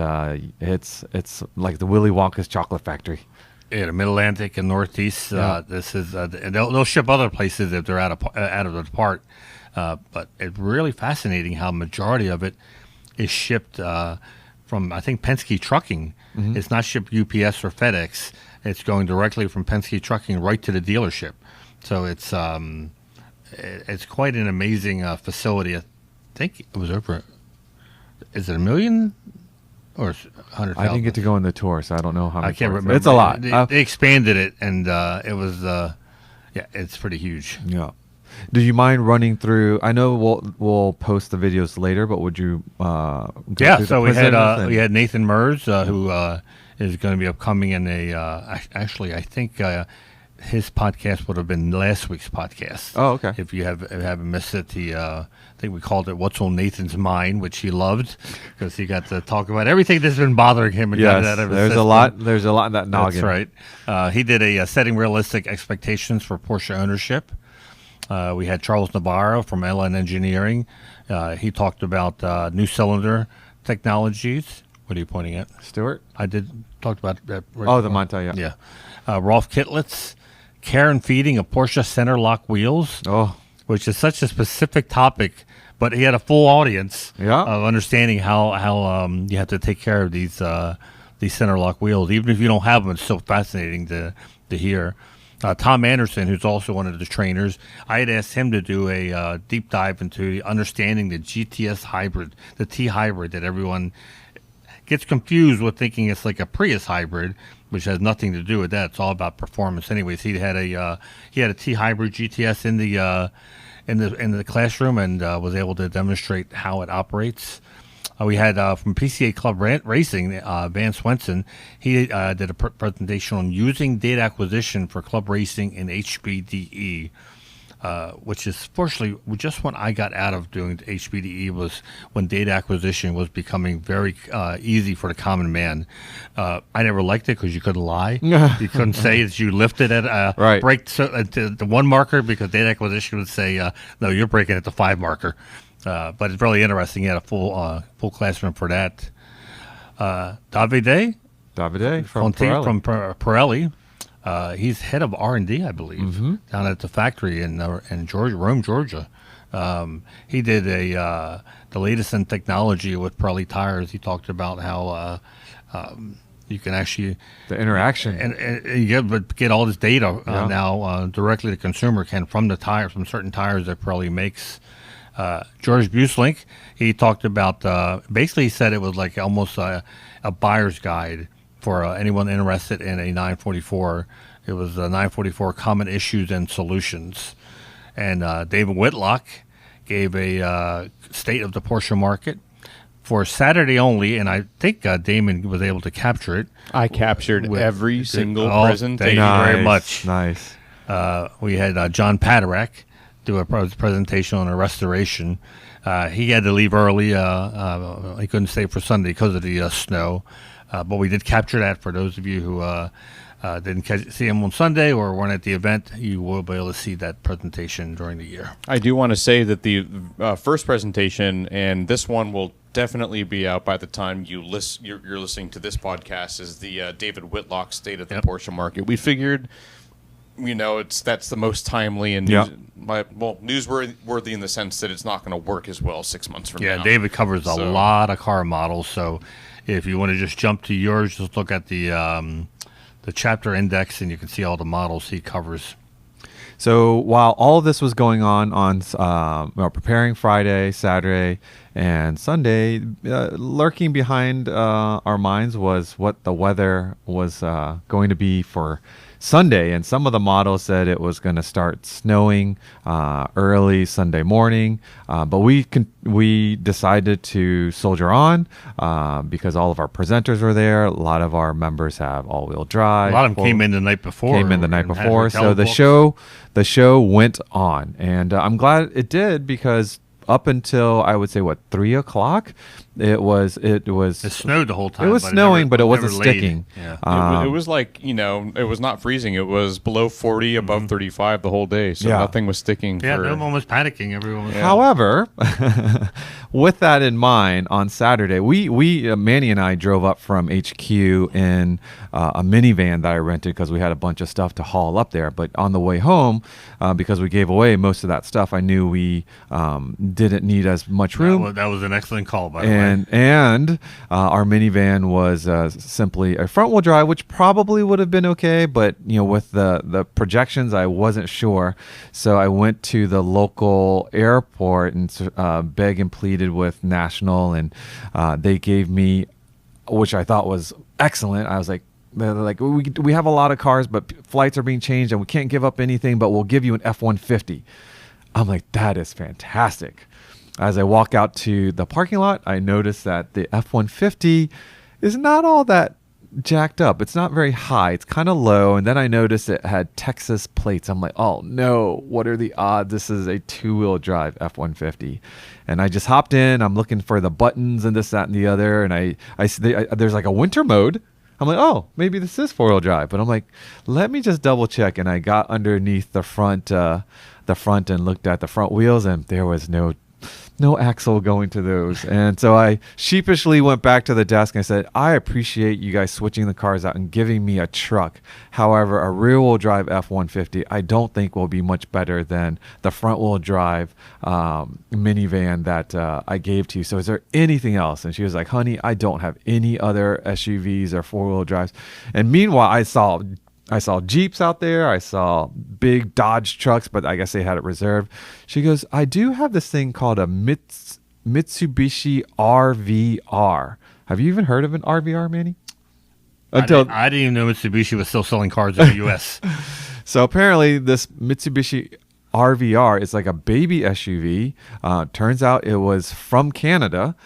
it's like the Willy Wonka's chocolate factory. Yeah, the Mid-Atlantic and Northeast. This is they'll ship other places if they're out of the part. But it's really fascinating how majority of it is shipped from, I think, Penske Trucking. Mm-hmm. It's not shipped UPS or FedEx. It's going directly from Penske Trucking right to the dealership. So it's quite an amazing facility. I think it was over. Is it 1 million or 100,000? I didn't get to go on the tour, so I don't know how many. I can't remember. It's a lot. They expanded it, and it was it's pretty huge. Yeah. Do you mind running through? I know we'll post the videos later, but would you? So we had Nathan Mers, who is going to be upcoming in actually, I think his podcast would have been last week's podcast. Oh, okay. If you haven't missed it, I think we called it "What's on Nathan's Mind," which he loved because he got to talk about everything that's been bothering him. And got it out of his system. There's a lot in that noggin. That's right. He did setting realistic expectations for Porsche ownership. We had Charles Navarro from LN Engineering. He talked about new cylinder technologies. What are you pointing at? Stuart? I did talk about that. Oh, the Montai, yeah. Rolf Kittlitz, care and feeding of Porsche center lock wheels. Oh. Which is such a specific topic, but he had a full audience of understanding how you have to take care of these center lock wheels. Even if you don't have them, it's still fascinating to hear. Tom Anderson, who's also one of the trainers, I had asked him to do a deep dive into understanding the GTS hybrid, the T hybrid that everyone gets confused with, thinking it's like a Prius hybrid, which has nothing to do with that. It's all about performance. Anyways, he had a T hybrid GTS in the classroom and was able to demonstrate how it operates. We had from PCA Club Racing, Van Swenson. He did a presentation on using data acquisition for club racing in HBDE, which is fortunately just when I got out of doing HBDE was when data acquisition was becoming very easy for the common man. I never liked it because you couldn't lie. You couldn't say that you lifted at break the 1 marker because data acquisition would say, no, you're breaking at the 5 marker. But it's really interesting. He had a full classroom for that. Davide from Pirelli. He's head of R&D, I believe, down at the factory in Rome, Georgia. He did the latest in technology with Pirelli tires. He talked about how you can actually the interaction and get all this data now directly to consumer from the tire, from certain tires that Pirelli makes. George Buselink, he talked about, basically he said it was like almost a buyer's guide for anyone interested in a 944. It was a 944 Common Issues and Solutions. And David Whitlock gave a state of the Porsche market for Saturday only, and I think Damon was able to capture it. I captured every single Thank presentation. you very much. Nice. We had John Paderak do a presentation on a restoration. He had to leave early. He couldn't stay for Sunday because of the snow. But we did capture that for those of you who didn't see him on Sunday or weren't at the event. You will be able to see that presentation during the year. I do want to say that the first presentation, and this one will definitely be out by the time you're listening to this podcast, is the David Whitlock State of the Porsche Market. We figured, that's the most timely and newsworthy in the sense that it's not going to work as well 6 months from now. Yeah, David covers a lot of car models, so if you want to just jump to yours, just look at the chapter index, and you can see all the models he covers. So while all of this was going on preparing Friday, Saturday, and Sunday, lurking behind our minds was what the weather was going to be for Sunday. And some of the models said it was going to start snowing early Sunday morning, but we decided to soldier on because all of our presenters were there. A lot of our members have all-wheel drive. A lot of them came in the night before. So the show went on, and I'm glad it did, because up until I would say 3 o'clock, it snowed the whole time. It was snowing, but it wasn't sticking. Yeah. It was like, it was not freezing. It was below 40, above 35 the whole day. So nothing was sticking. Yeah, no one was panicking. Everyone was. However, with that in mind, on Saturday, we Manny and I drove up from HQ in a minivan that I rented because we had a bunch of stuff to haul up there. But on the way home, because we gave away most of that stuff, I knew we didn't need as much room. That was an excellent call, by the way. And our minivan was simply a front-wheel drive, which probably would have been okay, but with the projections, I wasn't sure. So I went to the local airport and begged and pleaded with National, and they gave me, which I thought was excellent. I was like, we have a lot of cars, but flights are being changed, and we can't give up anything, but we'll give you an F-150. I'm like, that is fantastic. As I walk out to the parking lot, I notice that the F-150 is not all that jacked up. It's not very high. It's kind of low. And then I noticed it had Texas plates. I'm like, oh no, what are the odds? This is a two-wheel drive F-150. And I just hopped in. I'm looking for the buttons and this, that, and the other. And there's like a winter mode. I'm like, oh, maybe this is four-wheel drive. But I'm like, let me just double check. And I got underneath the front and looked at the front wheels, and there was no axle going to those. And so I sheepishly went back to the desk and I said, I appreciate you guys switching the cars out and giving me a truck. However, a rear-wheel drive F-150 I don't think will be much better than the front-wheel drive minivan that I gave to you. So is there anything else? And she was like, honey, I don't have any other SUVs or four-wheel drives. And meanwhile, I saw Jeeps out there. I saw big Dodge trucks, but I guess they had it reserved. She goes, I do have this thing called a Mitsubishi RVR. Have you even heard of an RVR, Manny? I didn't even know Mitsubishi was still selling cars in the U.S. So apparently this Mitsubishi RVR is like a baby SUV. Turns out it was from Canada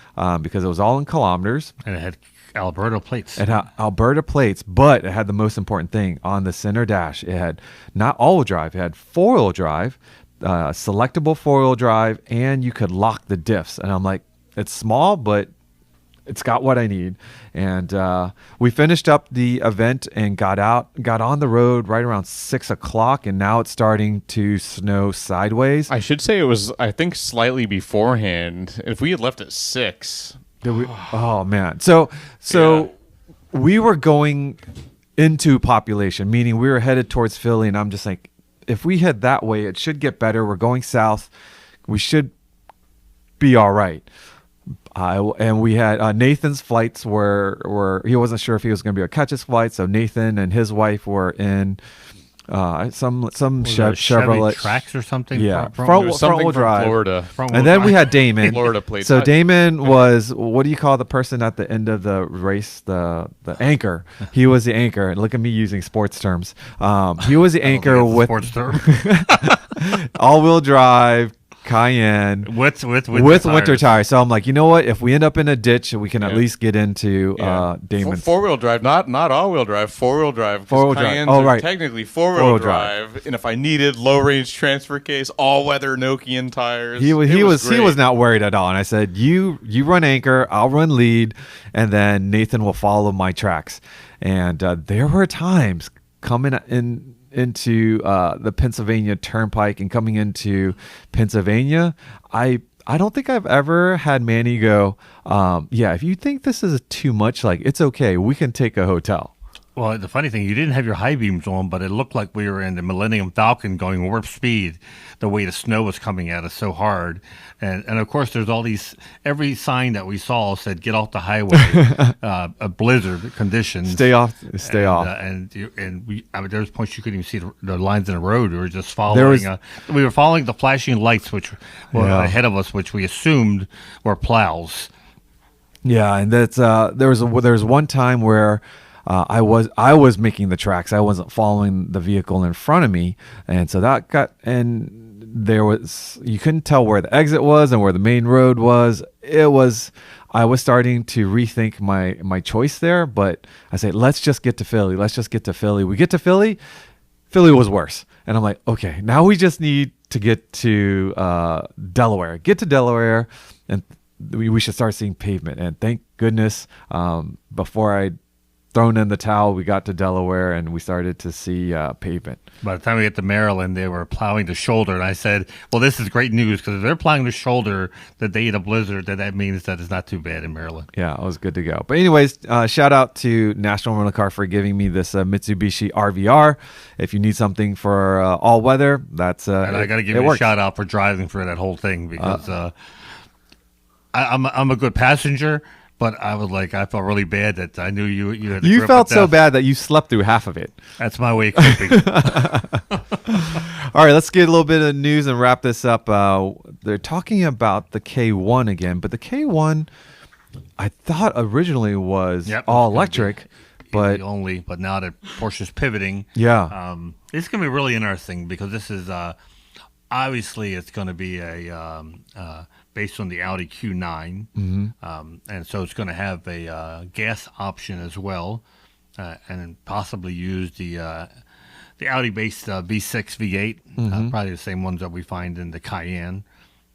because it was all in kilometers. And it had Alberta plates. It had Alberta plates, but it had the most important thing on the center dash. It had not all-wheel drive. It had four-wheel drive, selectable four-wheel drive, and you could lock the diffs. And I'm like, it's small, but it's got what I need. And we finished up the event and got on the road right around 6 o'clock, and now it's starting to snow sideways. I should say it was, I think, slightly beforehand. If we had left at 6... Oh man. So we were going into population, meaning we were headed towards Philly, and I'm just like, if we head that way, it should get better. We're going south. We should be all right. And we had Nathan's flights were he wasn't sure if he was going to be able to catch his flight, so Nathan and his wife were in Some Was it Chevrolet Chevy Trax or something. Yeah, There front was wheel something from drive. Florida. And then we had Damon. Florida played. So Damon was, what do you call the person at the end of the race? The anchor. He was the anchor. And look at me using sports terms. He was the anchor with sports term. all-wheel drive Cayenne with winter tires. So I'm like, you know what? If we end up in a ditch, we can at least get into Damon's. Four-wheel drive, not all-wheel drive. Four-wheel drive. Four-wheel drive. Cayennes Oh, are right. technically four-wheel drive. And if I needed low-range transfer case, all-weather Nokian tires. He was great. not worried at all. And I said, you run anchor, I'll run lead, and then Nathan will follow my tracks. And there were times coming into the Pennsylvania Turnpike and coming into Pennsylvania, I don't think I've ever had Manny go, if you think this is too much, like, it's okay, we can take a hotel. Well, the funny thing, you didn't have your high beams on, but it looked like we were in the Millennium Falcon going warp speed, the way the snow was coming at us so hard. And of course, there's all these, every sign that we saw said, get off the highway, a blizzard conditions. Stay off. There was points you couldn't even see the lines in the road. We were just following, we were following the flashing lights, which were ahead of us, which we assumed were plows. Yeah. And that's, there was one time where, I was making the tracks. I wasn't following the vehicle in front of me, and so that you couldn't tell where the exit was and where the main road was. I was starting to rethink my choice there, but I said, let's just get to Philly. We get to Philly. Philly was worse, and I'm like, okay, now we just need to get to Delaware. Get to Delaware, and we should start seeing pavement. And thank goodness, before I thrown in the towel, we got to Delaware and we started to see pavement. By the time we get to Maryland, they were plowing the shoulder, and I said, well, this is great news, because if they're plowing the shoulder the day of the blizzard, that means that it's not too bad in Maryland. Yeah, it was good to go. But anyways, shout out to National Rental Car for giving me this Mitsubishi RVR. If you need something for all weather, that's and I got to give you a shout out for driving for that whole thing, because I'm a good passenger. But I felt really bad that I knew you had. You felt so bad that you slept through half of it. That's my way of coping. All right, let's get a little bit of news and wrap this up. They're talking about the K1 again, but the K1, I thought originally was all electric, but now that Porsche's pivoting, it's going to be really interesting, because this is obviously it's going to be a based on the Audi Q9, and so it's going to have a gas option as well, and possibly use the Audi-based V6, V8, probably the same ones that we find in the Cayenne.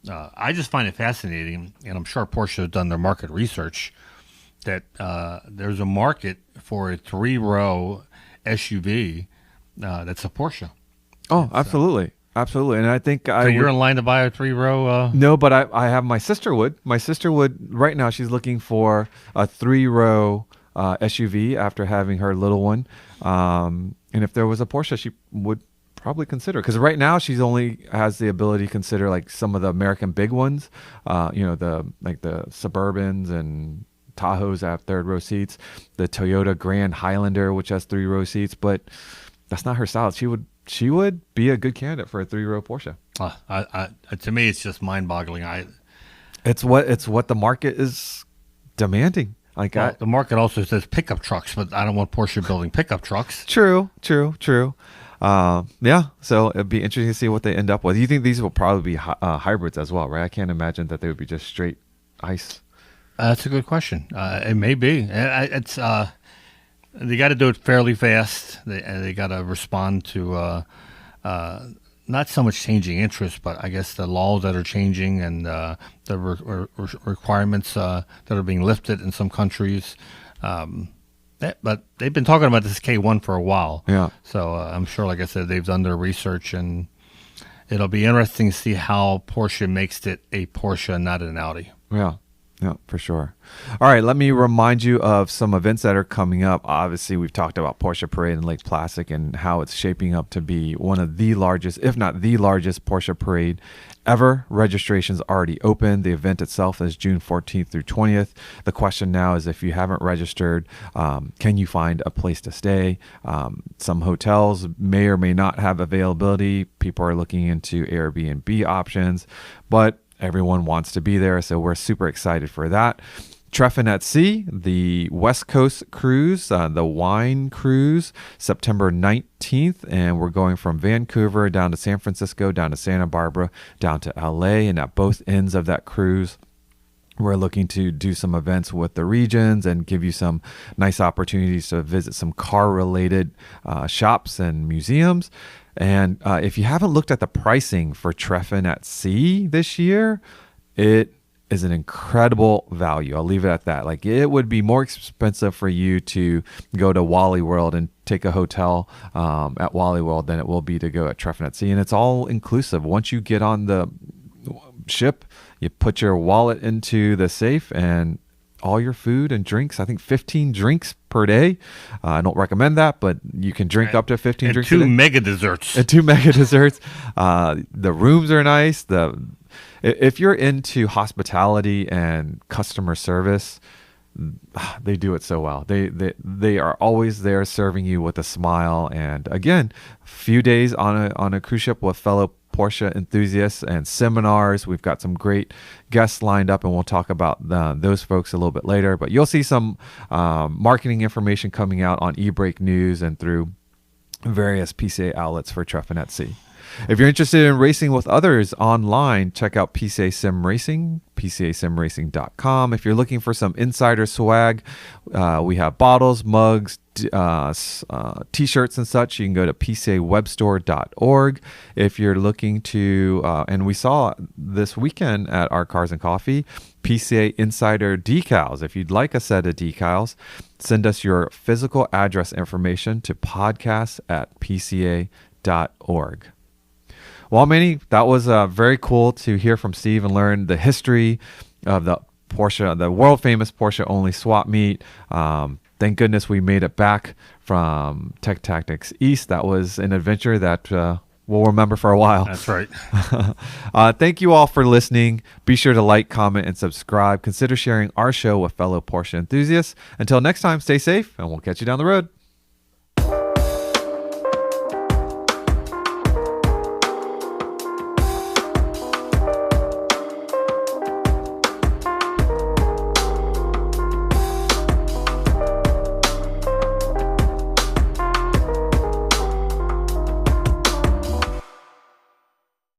I just find it fascinating, and I'm sure Porsche has done their market research, that there's a market for a 3-row SUV that's a Porsche. Oh, absolutely. Absolutely, and I think so you're in line to buy a 3-row? No, but I have my sister would. My sister would right now. She's looking for a 3-row SUV after having her little one. And if there was a Porsche, she would probably consider, because right now she's only has the ability to consider like some of the American big ones. The Suburbans and Tahoes have 3rd-row seats. The Toyota Grand Highlander, which has 3-row seats, but that's not her style. She would be a good candidate for a 3-row Porsche. To me, it's just mind-boggling. It's what the market is demanding. The market also says pickup trucks, but I don't want Porsche building pickup trucks. True. So it'd be interesting to see what they end up with. You think these will probably be hybrids as well, right? I can't imagine that they would be just straight ICE. That's a good question. It may be. They got to do it fairly fast. They got to respond to not so much changing interests, but I guess the laws that are changing and the requirements that are being lifted in some countries. But they've been talking about this K1 for a while. Yeah. So I'm sure, like I said, they've done their research, and it'll be interesting to see how Porsche makes it a Porsche, not an Audi. Yeah. Yeah, for sure. All right, let me remind you of some events that are coming up. Obviously, we've talked about Porsche Parade in Lake Placid and how it's shaping up to be one of the largest, if not the largest, Porsche Parade ever. Registration's already open. The event itself is June 14th through 20th. The question now is, if you haven't registered, can you find a place to stay? Some hotels may or may not have availability. People are looking into Airbnb options, but everyone wants to be there, so we're super excited for that. Treffin at Sea, the West Coast cruise, the wine cruise, September 19th, and we're going from Vancouver down to San Francisco, down to Santa Barbara, down to LA, and at both ends of that cruise, we're looking to do some events with the regions and give you some nice opportunities to visit some car-related shops and museums. And if you haven't looked at the pricing for Treffin at Sea this year, it is an incredible value. I'll leave it at that. Like, it would be more expensive for you to go to Wally World and take a hotel at Wally World than it will be to go at Treffin at Sea. And it's all inclusive. Once you get on the ship, you put your wallet into the safe and all your food and drinks, I think 15 drinks per day. I don't recommend that, but you can drink up to 15 drinks two a day. mega desserts. And 2 mega desserts. The rooms are nice. If you're into hospitality and customer service, they do it so well. They are always there serving you with a smile. And again, a few days on a cruise ship with fellow Porsche enthusiasts and seminars. We've got some great guests lined up, and we'll talk about those folks a little bit later. But you'll see some marketing information coming out on eBreak News and through various PCA outlets for Treffin at Sea. If you're interested in racing with others online, check out PCA Sim Racing, pcasimracing.com. If you're looking for some insider swag, we have bottles, mugs, t-shirts and such. You can go to pcawebstore.org. If you're looking to, and we saw this weekend at our Cars and Coffee, PCA Insider decals. If you'd like a set of decals, send us your physical address information to podcast@pca.org. Well, Manny, that was very cool to hear from Steve and learn the history of the world famous Porsche Only Swap Meet. Thank goodness we made it back from Tech Tactics East. That was an adventure that we'll remember for a while. That's right. Thank you all for listening. Be sure to like, comment, and subscribe. Consider sharing our show with fellow Porsche enthusiasts. Until next time, stay safe, and we'll catch you down the road.